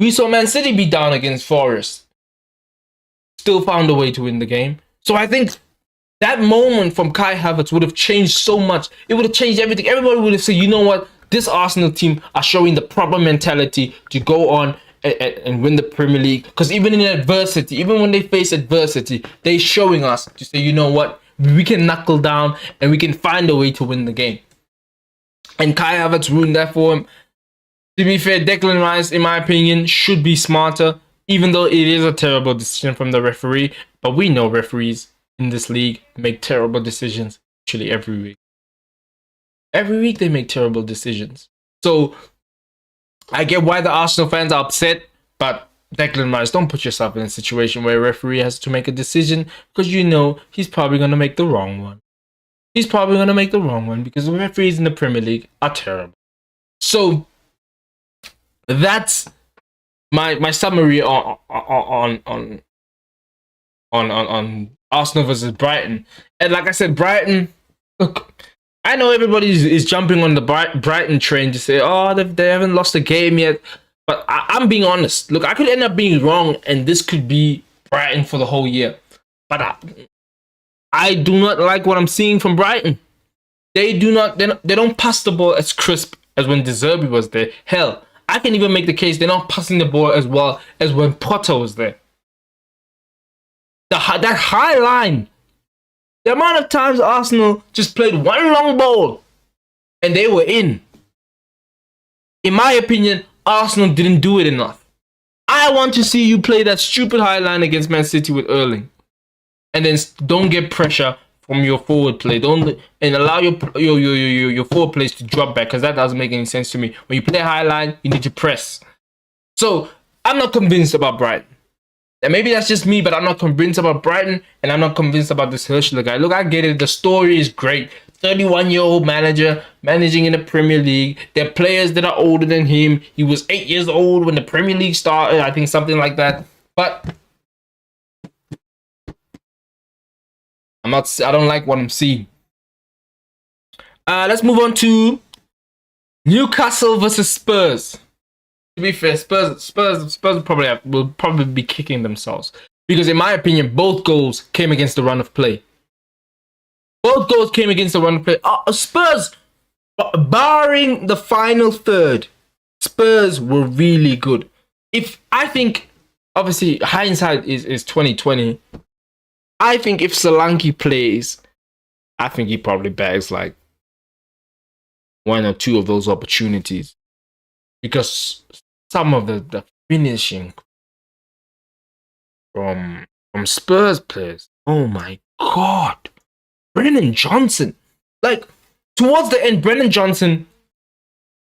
We saw Man City be down against Forest, still found a way to win the game. So I think that moment from Kai Havertz would have changed so much. It would have changed everything. Everybody would have said, you know what? This Arsenal team are showing the proper mentality to go on and win the Premier League. Because even in adversity, even when they face adversity, they're showing us to say, you know what? We can knuckle down and we can find a way to win the game. And Kai Havertz ruined that for him. To be fair, Declan Rice, in my opinion, should be smarter. Even though it is a terrible decision from the referee, but we know referees in this league make terrible decisions actually every week. Every week they make terrible decisions. So I get why the Arsenal fans are upset, but Declan Rice, don't put yourself in a situation where a referee has to make a decision because you know he's probably going to make the wrong one. He's probably going to make the wrong one because the referees in the Premier League are terrible. So that's my summary on Arsenal versus Brighton. And like I said, Brighton, look, I know everybody is jumping on the Brighton train to say, oh, they haven't lost a game yet. But I'm being honest. Look, I could end up being wrong, and this could be Brighton for the whole year. But I do not like what I'm seeing from Brighton. They don't pass the ball as crisp as when De Zerbi was there. Hell, I can even make the case they're not passing the ball as well as when Potter was there. That high line. The amount of times Arsenal just played one long ball and they were in. In my opinion, Arsenal didn't do it enough. I want to see you play that stupid high line against Man City with Erling. And then don't get pressure from your forward play. Don't and allow your forward plays to drop back because that doesn't make any sense to me. When you play high line, you need to press. So I'm not convinced about Brighton. And maybe that's just me, but I'm not convinced about Brighton and I'm not convinced about this Herschel guy. Look, I get it. The story is great. 31-year-old manager managing in the Premier League. There are players that are older than him. He was 8 years old when the Premier League started. I think something like that. But I don't like what I'm seeing. Let's move on to Newcastle versus Spurs. To be fair, Spurs will probably be kicking themselves because, in my opinion, both goals came against the run of play. Both goals came against the run of play. Spurs, barring the final third, Spurs were really good. I think, obviously, hindsight is 2020. I think if Solanke plays, I think he probably bags like one or two of those opportunities because some of the finishing from Spurs players, oh my God, Brennan Johnson, like towards the end, Brennan Johnson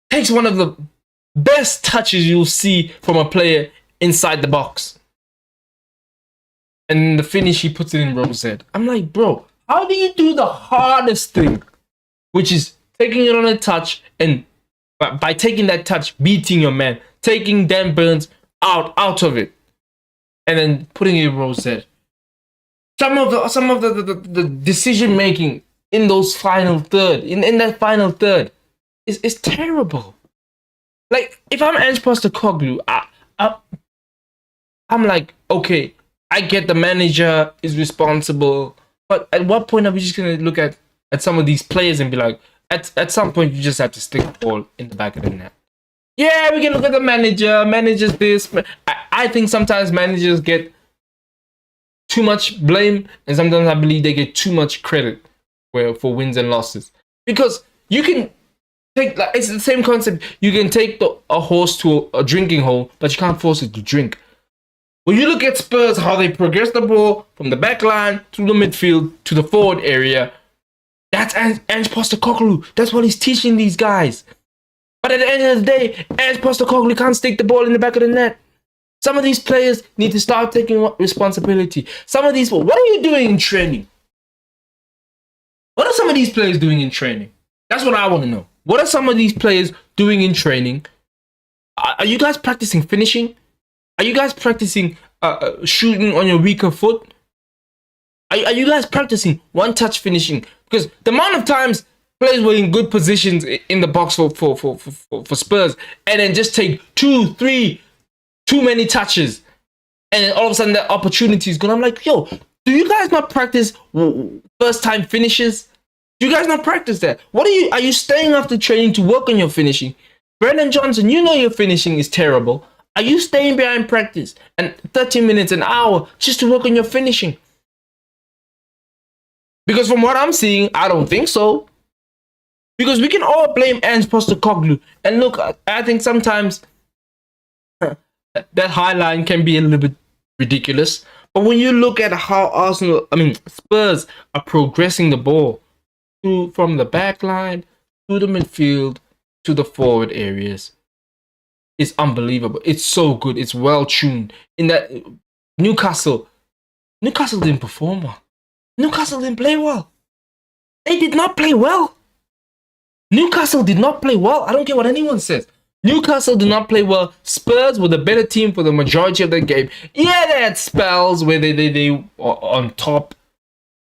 takes one of the best touches you'll see from a player inside the box. and the finish he puts it in Rosette. I'm like, bro, how do you do the hardest thing, which is taking it on a touch, and by taking that touch, beating your man, taking Dan Burns out of it, and then putting it in Rosette. Some of the decision making in those final third, in that final third, is terrible. Like, if I'm Ange Postecoglou, I'm like, okay, I get the manager is responsible, but at what point are we just gonna look at some of these players and be like, at some point you just have to stick the ball in the back of the net? Yeah, we can look at the manager. Managers this. I think sometimes managers get too much blame, and sometimes I believe they get too much credit for wins and losses. Because you can take, like, it's the same concept. You can take a horse to a drinking hole, but you can't force it to drink. When you look at Spurs, how they progress the ball from the back line to the midfield to the forward area, that's Ange Postecoglou. That's what he's teaching these guys. But at the end of the day, Ange Postecoglou can't stick the ball in the back of the net. Some of these players need to start taking responsibility. What are you doing in training? What are some of these players doing in training? That's what I want to know. What are some of these players doing in training? Are you guys practicing finishing? Are you guys practicing shooting on your weaker foot? Are you guys practicing one-touch finishing? Because the amount of times players were in good positions in the box for Spurs, and then just take 2, 3, too many touches, and then all of a sudden the opportunity is gone. I'm like, yo, do you guys not practice first-time finishes? Do you guys not practice that? Are you staying after training to work on your finishing? Brendan Johnson, you know your finishing is terrible. Are you staying behind practice and 30 minutes, an hour, just to work on your finishing? Because from what I'm seeing, I don't think so. Because we can all blame Ange Postecoglou. And look, I think sometimes that high line can be a little bit ridiculous. But when you look at how Spurs are progressing the ball from the back line to the midfield to the forward areas, it's unbelievable. It's so good. It's well tuned. In that Newcastle didn't perform well. Newcastle didn't play well. They did not play well. Newcastle did not play well. I don't care what anyone says. Newcastle did not play well. Spurs were the better team for the majority of the game. Yeah, they had spells where they were on top.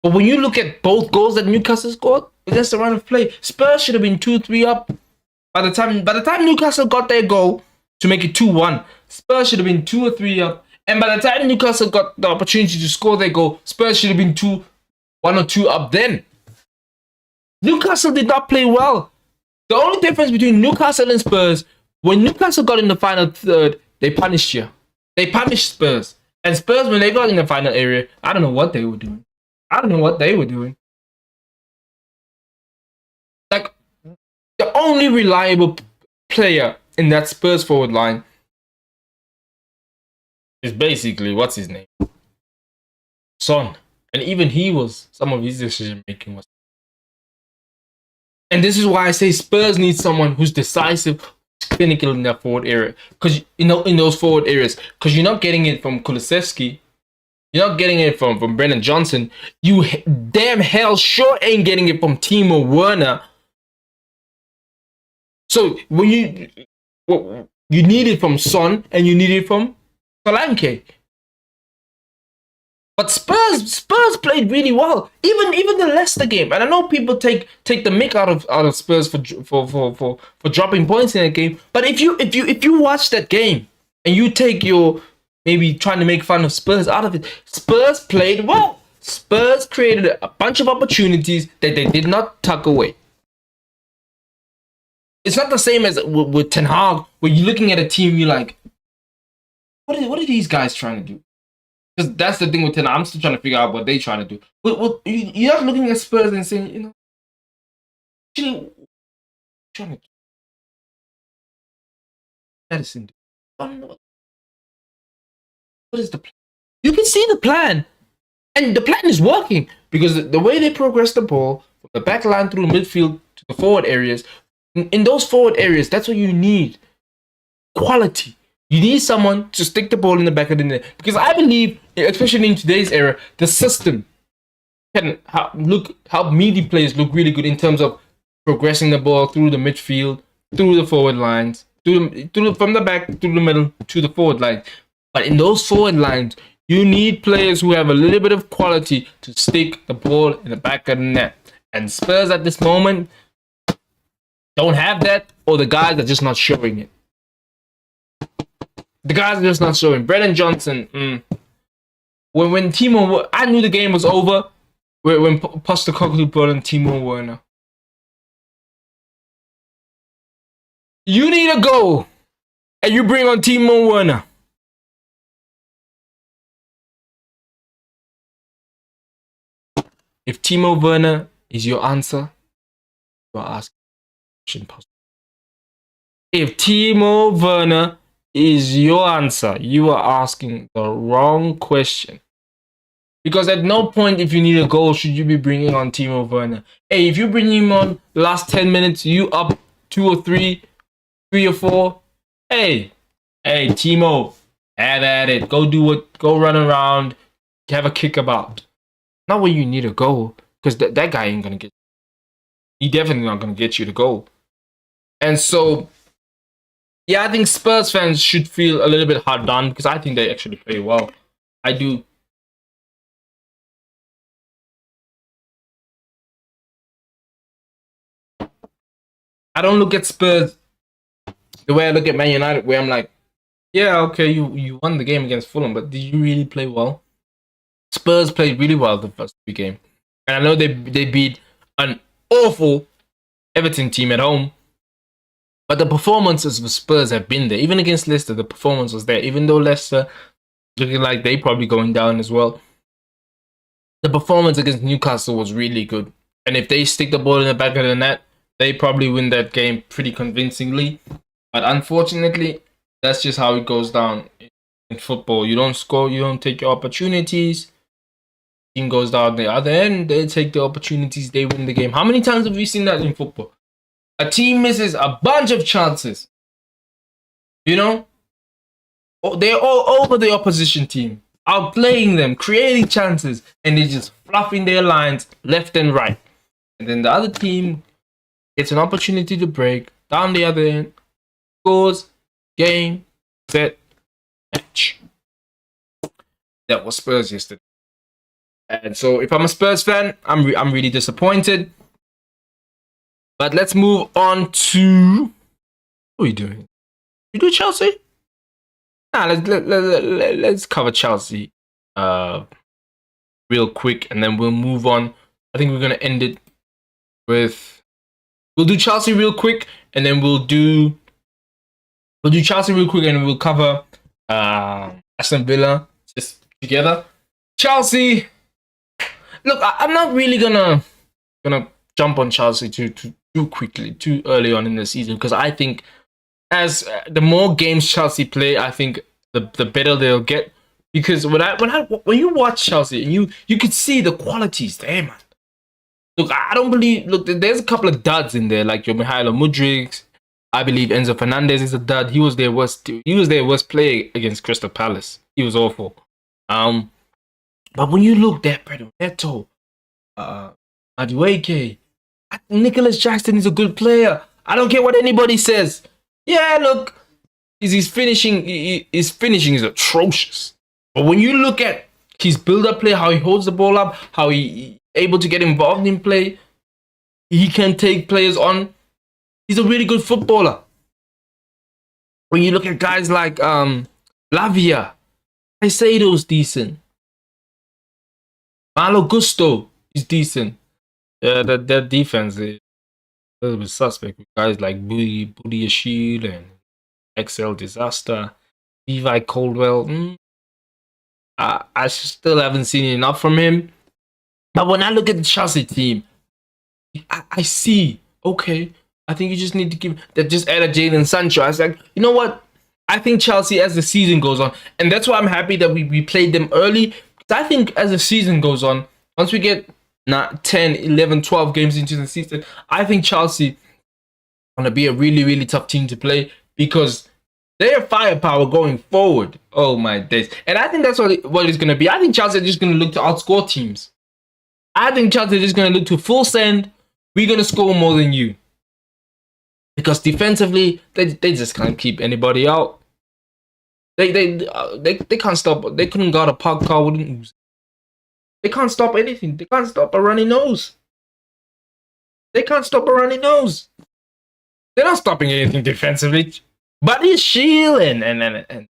But when you look at both goals that Newcastle scored against the run of play, Spurs should have been 2-3 up. By the time Newcastle got their goal to make it 2-1, Spurs should have been 2 or 3 up. And by the time Newcastle got the opportunity to score their goal, Spurs should have been 1 or 2 up then. Newcastle did not play well. The only difference between Newcastle and Spurs, when Newcastle got in the final third, they punished you. They punished Spurs. And Spurs, when they got in the final area, I don't know what they were doing. Like, the only reliable player in that Spurs forward line is basically, what's his name? Son. And even some of his decision making was. And this is why I say Spurs need someone who's decisive, clinical in that forward area. Because, in those forward areas. Because you're not getting it from Kulusevski. You're not getting it from Brendan Johnson. You damn hell sure ain't getting it from Timo Werner. So when you need it from Son and you need it from Solanke. But Spurs played really well. Even the Leicester game, and I know people take the mick out of Spurs for dropping points in that game. But if you watch that game and you take your maybe trying to make fun of Spurs out of it, Spurs played well. Spurs created a bunch of opportunities that they did not tuck away. It's not the same as with Ten Hag, where you're looking at a team, you're like, what are these guys trying to do? Because that's the thing with Ten Hag. I'm still trying to figure out what they're trying to do. But you're not looking at Spurs and saying, actually, trying to do medicine. What is the plan? You can see the plan. And the plan is working. Because the way they progress the ball, from the back line through midfield to the forward areas, in those forward areas, that's what you need. Quality. You need someone to stick the ball in the back of the net, because I believe, especially in today's era, the system can help meaty players look really good in terms of progressing the ball through the midfield, through the forward lines, from the back through the middle to the forward line. But in those forward lines, you need players who have a little bit of quality to stick the ball in the back of the net. And Spurs at this moment don't have that, or the guys are just not showing it. The guys are just not showing. Brennan Johnson, when Timo, I knew the game was over when Postecoglou brought in Timo Werner. You need a goal, and you bring on Timo Werner. If Timo Werner is your answer, you are asking. If Timo Werner is your answer, you are asking the wrong question. Because at no point, if you need a goal, should you be bringing on Timo Werner. Hey, if you bring him on the last 10 minutes, you up 2 or 3 or 4. Hey, Timo, have at it. Go run around, have a kickabout. Not when you need a goal, because that guy ain't gonna get. He definitely not gonna get you the goal. And so, yeah, I think Spurs fans should feel a little bit hard done, because I think they actually play well. I do. I don't look at Spurs the way I look at Man United, where I'm like, yeah, okay, you won the game against Fulham, but did you really play well? Spurs played really well the first 3 games. And I know they beat an awful Everton team at home, but the performances of Spurs have been there. Even against Leicester, the performance was there. Even though Leicester looking like they probably going down as well, the performance against Newcastle was really good. And if they stick the ball in the back of the net, they probably win that game pretty convincingly. But unfortunately, that's just how it goes down in football. You don't score, you don't take your opportunities. Team goes down the other end, they take the opportunities, they win the game. How many times have we seen that in football? A team misses a bunch of chances. You know? They're all over the opposition team, outplaying them, creating chances, and they're just fluffing their lines left and right. And then the other team gets an opportunity to break down the other end, scores, game, set, match. That was Spurs yesterday. And so if I'm a Spurs fan, I'm really disappointed. But let's move on to... What are we doing? You do Chelsea? Nah, let's cover Chelsea real quick, and then we'll move on. I think we're going to end it with... We'll do Chelsea real quick, and then we'll do Chelsea real quick, and we'll cover Aston Villa just together. Chelsea... Look, I'm not really gonna jump on Chelsea too quickly, too early on in the season, because I think as the more games Chelsea play, I think the better they'll get. Because when you watch Chelsea, and you could see the qualities there, man. Look, I don't believe. Look, there's a couple of duds in there, like your Mihailo Mudryk. I believe Enzo Fernandez is a dud. He was their worst player against Crystal Palace. He was awful. But when you look at Neto, Madueke, Nicholas Jackson is a good player. I don't care what anybody says. Yeah, look, his finishing is atrocious. But when you look at his build-up play, how he holds the ball up, how he able to get involved in play, he can take players on. He's a really good footballer. When you look at guys like Lavia, Caicedo's decent. Malo Gusto is decent. Yeah, that defense is a little bit suspect with guys like Budiashil and XL Disaster, Levi Caldwell. I still haven't seen enough from him. But when I look at the Chelsea team, I see, okay, I think you just need to just add a Jadon Sancho. I was like, you know what? I think Chelsea, as the season goes on, and that's why I'm happy that we played them early. I think as the season goes on, once we get 10, 11, 12 games into the season, I think Chelsea going to be a really, really tough team to play, because They have firepower going forward. Oh my days! And I think that's what it's gonna be. I think Chelsea are just gonna look to outscore teams. I think Chelsea are just gonna look to full send. We're gonna score more than you because defensively they just can't keep anybody out. They can't stop. They couldn't guard a parked car. They can't stop anything. They can't stop a runny nose. They can't stop a runny nose. They're not stopping anything defensively. But it's Shield and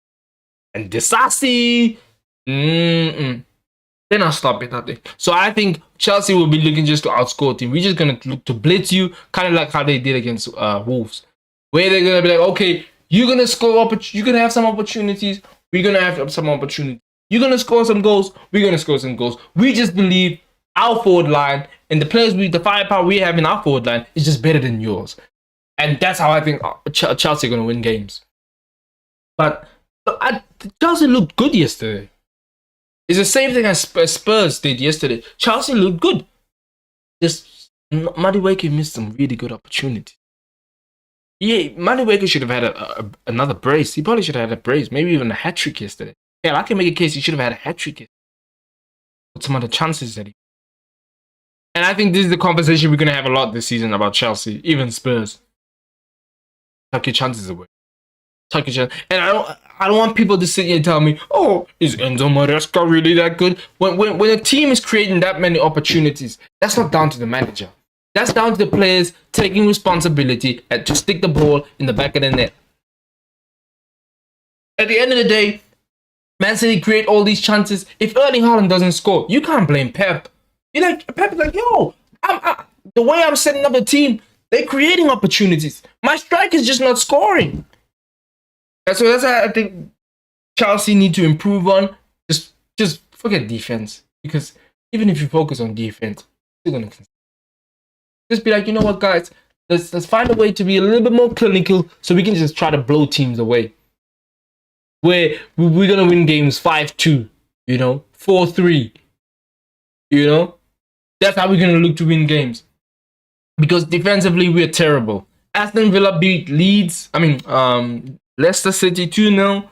Disasi. They're not stopping nothing. So I think Chelsea will be looking just to outscore team. We're just gonna look to blitz you, kind of like how they did against Wolves, where they're gonna be like, okay, you're gonna score. You're gonna have some opportunities. We're gonna have some opportunities. You're gonna score some goals. We're gonna score some goals. We just believe our forward line and the players the firepower we have in our forward line is just better than yours. And that's how I think Chelsea are going to win games. But Chelsea looked good yesterday. It's the same thing as Spurs did yesterday. Chelsea looked good. Just Madueke missed some really good opportunities. Yeah, Madueke should have had another brace. He probably should have had a brace, maybe even a hat-trick yesterday. Yeah, I can make a case he should have had a hat-trick yesterday. With some of the chances that he... And I think this is the conversation we're going to have a lot this season about Chelsea, even Spurs. Tuck your chances away. Tuck your chances. And I don't want people to sit here and tell me, oh, is Enzo Maresca really that good? When a team is creating that many opportunities, that's not down to the manager. That's down to the players taking responsibility and to stick the ball in the back of the net. At the end of the day, Man City create all these chances. If Erling Haaland doesn't score, you can't blame Pep. Pep is like, yo, the way I'm setting up the team, they're creating opportunities. My strike is just not scoring. And so that's how I think Chelsea need to improve on. Just forget defense. Because even if you focus on defense, you're gonna just be like, you know what, guys, let's find a way to be a little bit more clinical so we can just try to blow teams away. Where we're gonna win games 5-2, 4-3. That's how we're gonna look to win games. Because defensively, we're terrible. Aston Villa beat Leicester City 2-0.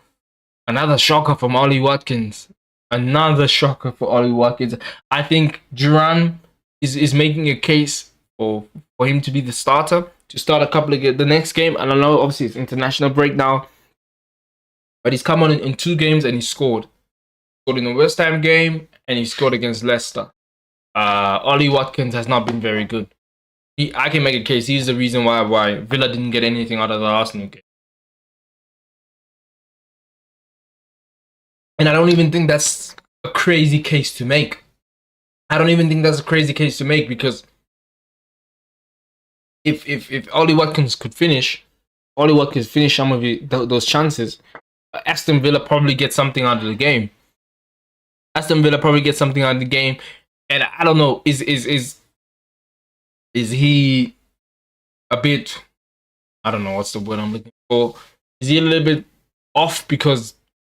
Another shocker from Ollie Watkins. Another shocker for Ollie Watkins. I think Duran is making a case for him to be the starter, to start a couple of the next game. I don't know, obviously it's international break now. But he's come on in 2 games and he scored. Scored in the West Ham game and he scored against Leicester. Ollie Watkins has not been very good. I can make a case. He's the reason why Villa didn't get anything out of the Arsenal game. And I don't even think that's a crazy case to make. Because if Ollie Watkins could finish some of those chances, Aston Villa probably gets something out of the game. And I don't know, is he a bit, I don't know what's the word I'm looking for. Is he a little bit off because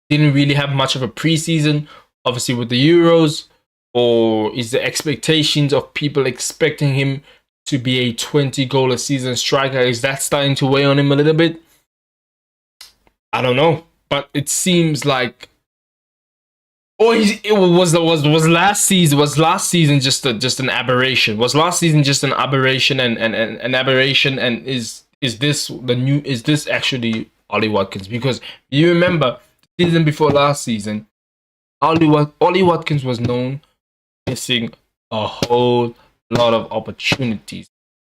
he didn't really have much of a preseason, obviously with the Euros? Or is the expectations of people expecting him to be a 20-goal a season striker, is that starting to weigh on him a little bit? I don't know. But it seems like, was last season just an aberration? Was last season just an aberration and an aberration? And is this actually Ollie Watkins? Because you remember the season before last season, Ollie Watkins was known for missing a whole lot of opportunities,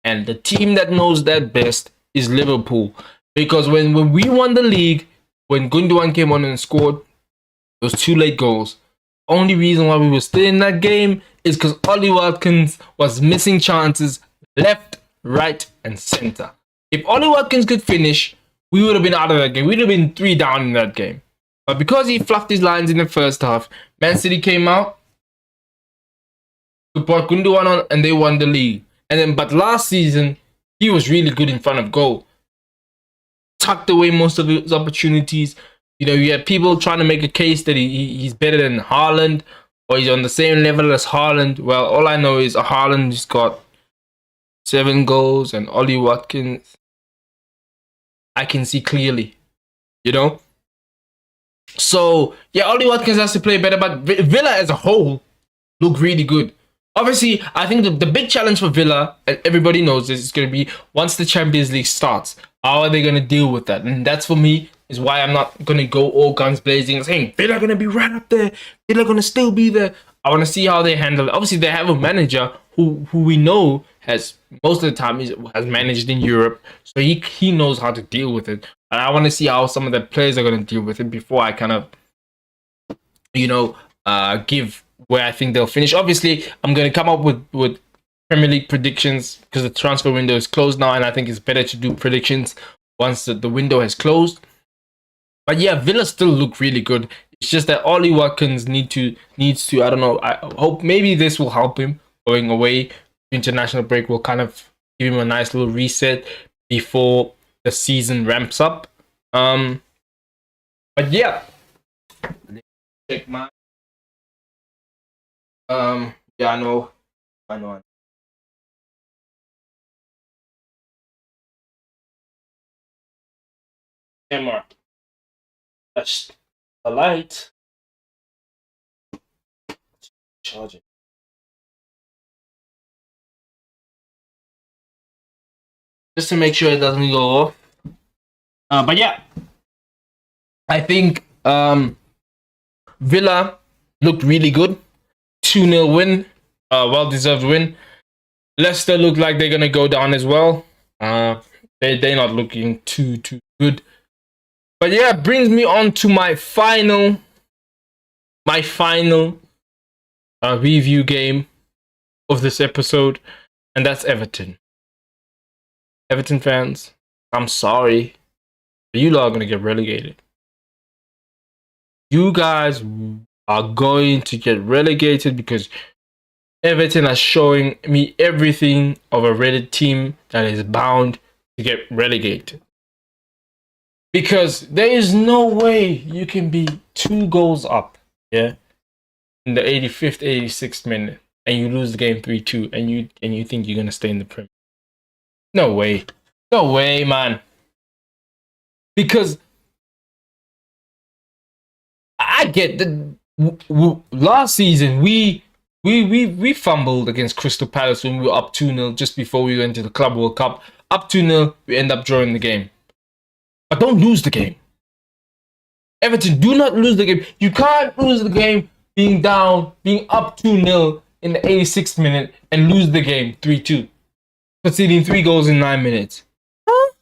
and the team that knows that best is Liverpool. Because when we won the league, when Gundogan came on and scored those 2 late goals, only reason why we were still in that game is because Ollie Watkins was missing chances left, right, and center. If Ollie Watkins could finish, we would have been out of that game. We'd have been 3 down in that game. But because he fluffed his lines in the first half, Man City came out, brought Gundogan on, and they won the league. But last season, he was really good in front of goal. Tucked away most of his opportunities. You had people trying to make a case that he's better than Haaland, or he's on the same level as Haaland. Well, all I know is Haaland's got 7 goals, and Ollie Watkins, I can see clearly. you know. So yeah, Ollie Watkins has to play better, but Villa as a whole look really good. Obviously, I think the big challenge for Villa, and everybody knows this, is going to be once the Champions League starts. How are they going to deal with that? And that's for me is why I'm not going to go all guns blazing and saying Villa going to be right up there. Villa going to still be there. I want to see how they handle it. Obviously, they have a manager who we know has most of the time has managed in Europe, so he knows how to deal with it. And I want to see how some of the players are going to deal with it before I kind of, give where I think they'll finish. Obviously, I'm going to come up with Premier League predictions because the transfer window is closed now, and I think it's better to do predictions once the window has closed. But yeah, Villa still look really good. It's just that Ollie Watkins needs to I don't know. I hope maybe this will help him going away. International break will kind of give him a nice little reset before the season ramps up. But yeah, check my. Yeah, I know. Camera. That's the light. Charging. Just to make sure it doesn't go off. But yeah, I think Villa looked really good. 2-0 win, well-deserved win. Leicester look like they're gonna go down as well. They're not looking too good. But yeah, brings me on to my final review game of this episode, and that's Everton. Everton fans, I'm sorry, but you lot are gonna get relegated. You guys are going to get relegated because Everton are showing me everything of a rated team that is bound to get relegated. Because there is no way you can be 2 goals up, yeah, in the 85th, 86th minute, and you lose the game 3-2, and you think you're gonna stay in the Premier. No way, man. Because I get the last season we fumbled against Crystal Palace when we were up 2-0 just before we went to the Club World Cup. Up 2-0, we end up drawing the game. But don't lose the game. Everton, do not lose the game. You can't lose the game being down, being up 2-0 in the 86th minute and lose the game 3-2. Conceding 3 goals in 9 minutes. Huh?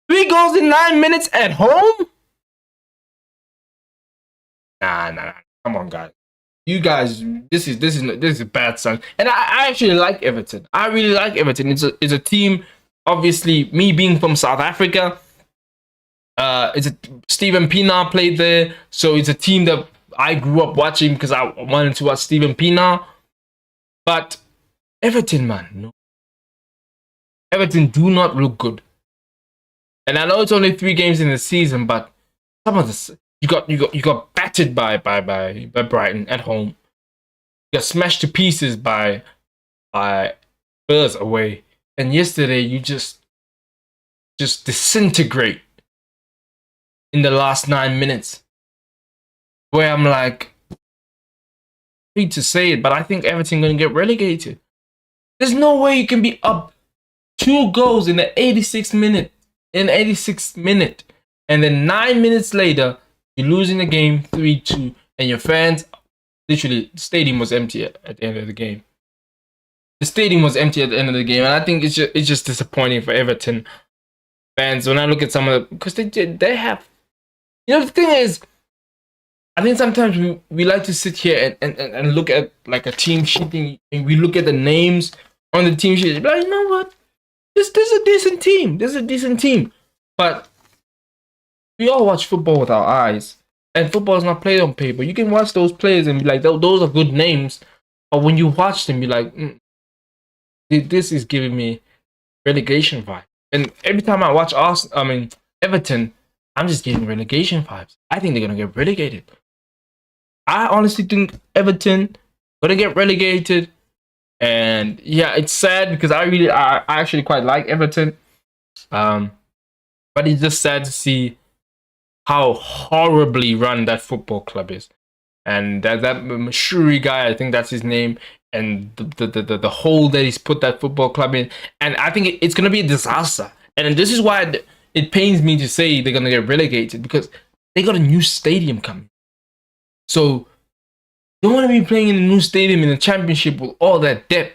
3 goals in 9 minutes at home? Nah. Come on, guys. You guys, this is a bad sign. And I actually like Everton. I really like Everton. It's a team. Obviously, me being from South Africa, Steven Pienaar played there, so it's a team that I grew up watching because I wanted to watch Steven Pienaar. But Everton, man, no. Everton do not look good. And I know it's only 3 games in the season, but some of this you got battered by Brighton at home. You got smashed to pieces by Spurs away. And yesterday you just disintegrate in the last 9 minutes. Where I'm like, I hate to say it, but I think Everton gonna get relegated. There's no way you can be up 2 goals in the 86th minute. And then 9 minutes later, you're losing the game 3-2, and your fans, literally, the stadium was empty at the end of the game. The stadium was empty at the end of the game, and I think it's just disappointing for Everton fans when I look at some of the, because they have, the thing is, I think sometimes we like to sit here and look at like a team sheet, and we look at the names on the team sheet, but you know what? This is a decent team. This is a decent team, but we all watch football with our eyes, and football is not played on paper. You can watch those players and be like, those are good names, but when you watch them, you're like, this is giving me relegation vibe. And every time I watch Everton, I'm just getting relegation vibes. I think they're gonna get relegated. I honestly think Everton gonna get relegated, and yeah, it's sad because I actually quite like Everton, but it's just sad to see how horribly run that football club is. And that Mashuri guy, I think that's his name, and the hole that he's put that football club in, and I think it's gonna be a disaster. And this is why it pains me to say they're gonna get relegated, because they got a new stadium coming. So you don't want to be playing in a new stadium in the championship with all that debt,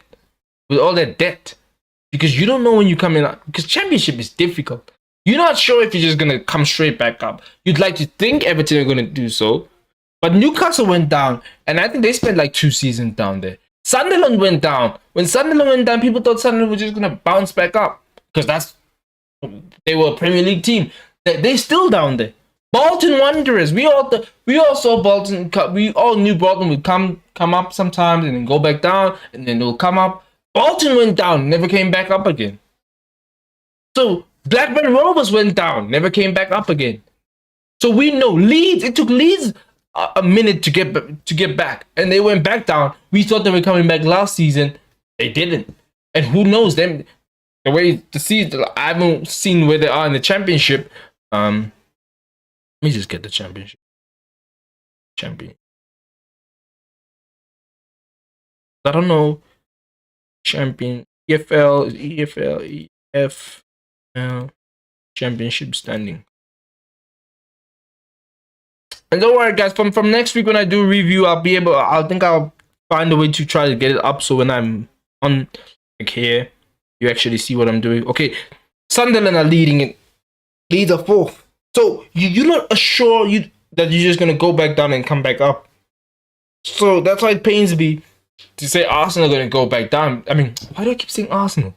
because you don't know when you come in. Because championship is difficult. You're not sure if you're just gonna come straight back up. You'd like to think Everton are gonna do so, but Newcastle went down, and I think they spent like 2 seasons down there. Sunderland went down. When Sunderland went down, people thought Sunderland was just gonna bounce back up, because they were a Premier League team. They're still down there. Bolton Wanderers. We all saw Bolton. We all knew Bolton would come up sometimes and then go back down, and then they'll come up. Bolton went down, never came back up again. So Blackburn Rovers went down, never came back up again. So we know Leeds. It took Leeds a minute to get back, and they went back down. We thought they were coming back last season. They didn't, and who knows them? The way to see, I haven't seen where they are in the championship. Let me just get the championship. Champion. I don't know. Champion. EFL, EFL, championship standing. And don't worry, guys. From next week when I do review, I think I'll find a way to try to get it up, so when I'm on like here, you actually see what I'm doing. Okay, Sunderland are leading it. Leeds are fourth. So you're not sure that you're just gonna go back down and come back up. So that's why it pains me to say Arsenal are gonna go back down. I mean, why do I keep saying Arsenal?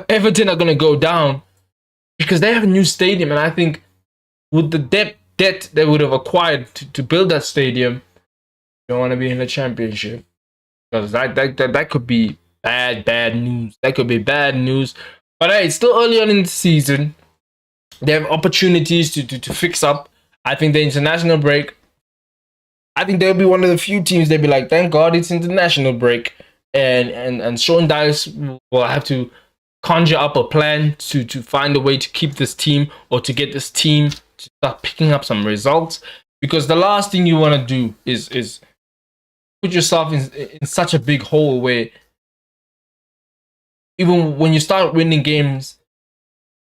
Everton are gonna go down because they have a new stadium, and I think with the debt they would have acquired to build that stadium, you don't want to be in the championship, because that could be bad news. That could be bad news. But hey, it's still early on in the season. They have opportunities to fix up. I think the international break, I think they'll be one of the few teams they'll be like, thank God it's international break. And Sean Dyche will have to conjure up a plan to find a way to keep this team, or to get this team to start picking up some results. Because the last thing you want to do is put yourself in such a big hole where even when you start winning games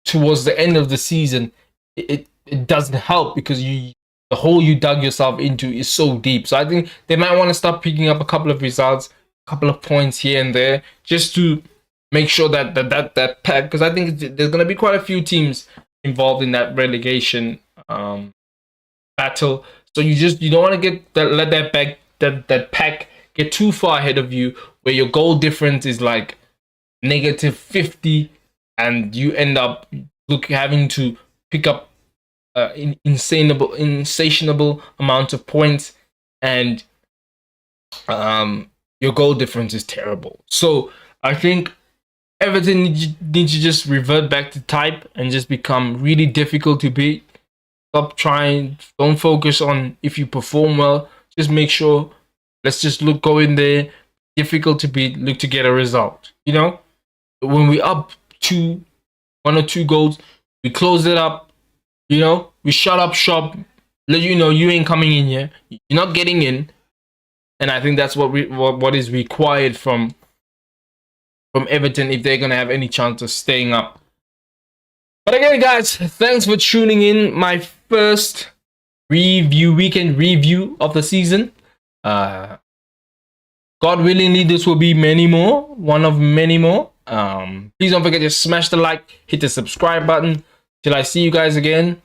towards the end of the season, it doesn't help, because the hole you dug yourself into is so deep. So I think they might want to start picking up a couple of results, a couple of points here and there, just to make sure that pack, because I think there's going to be quite a few teams involved in that relegation battle. So you don't want to let that pack get too far ahead of you, where your goal difference is like -50, and you end up having to pick up insatiable amount of points, and your goal difference is terrible. So I think Everton need to just revert back to type and just become really difficult to beat. Stop trying. Don't focus on if you perform well. Just make sure. Let's just go in there. Difficult to beat. Look to get a result. You know, when we up 1 or 2 goals, we close it up. You know, we shut up shop. Let you know you ain't coming in here. You're not getting in. And I think that's what is required from Everton if they're gonna have any chance of staying up. But again, guys, thanks for tuning in. My first weekend review of the season. God willingly, this will be one of many more. Please don't forget to smash the like, hit the subscribe button. Till I see you guys again.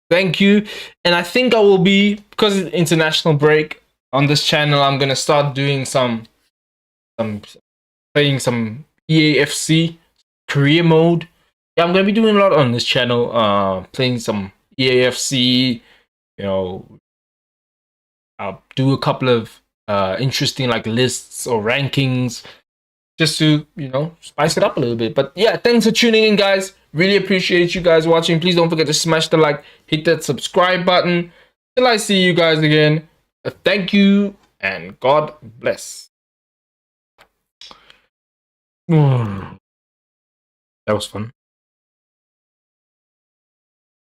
Thank you. And I think I will be, because it's international break on this channel, I'm gonna start doing playing some EAFC career mode. Yeah, I'm gonna be doing a lot on this channel. Playing some EAFC. You know, I'll do a couple of interesting like lists or rankings, just to, you know, spice it up a little bit. But yeah, thanks for tuning in, guys. Really appreciate you guys watching. Please don't forget to smash the like, hit that subscribe button. Till I see you guys again. Thank you, and God bless. That was fun.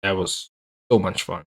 That was So much fun.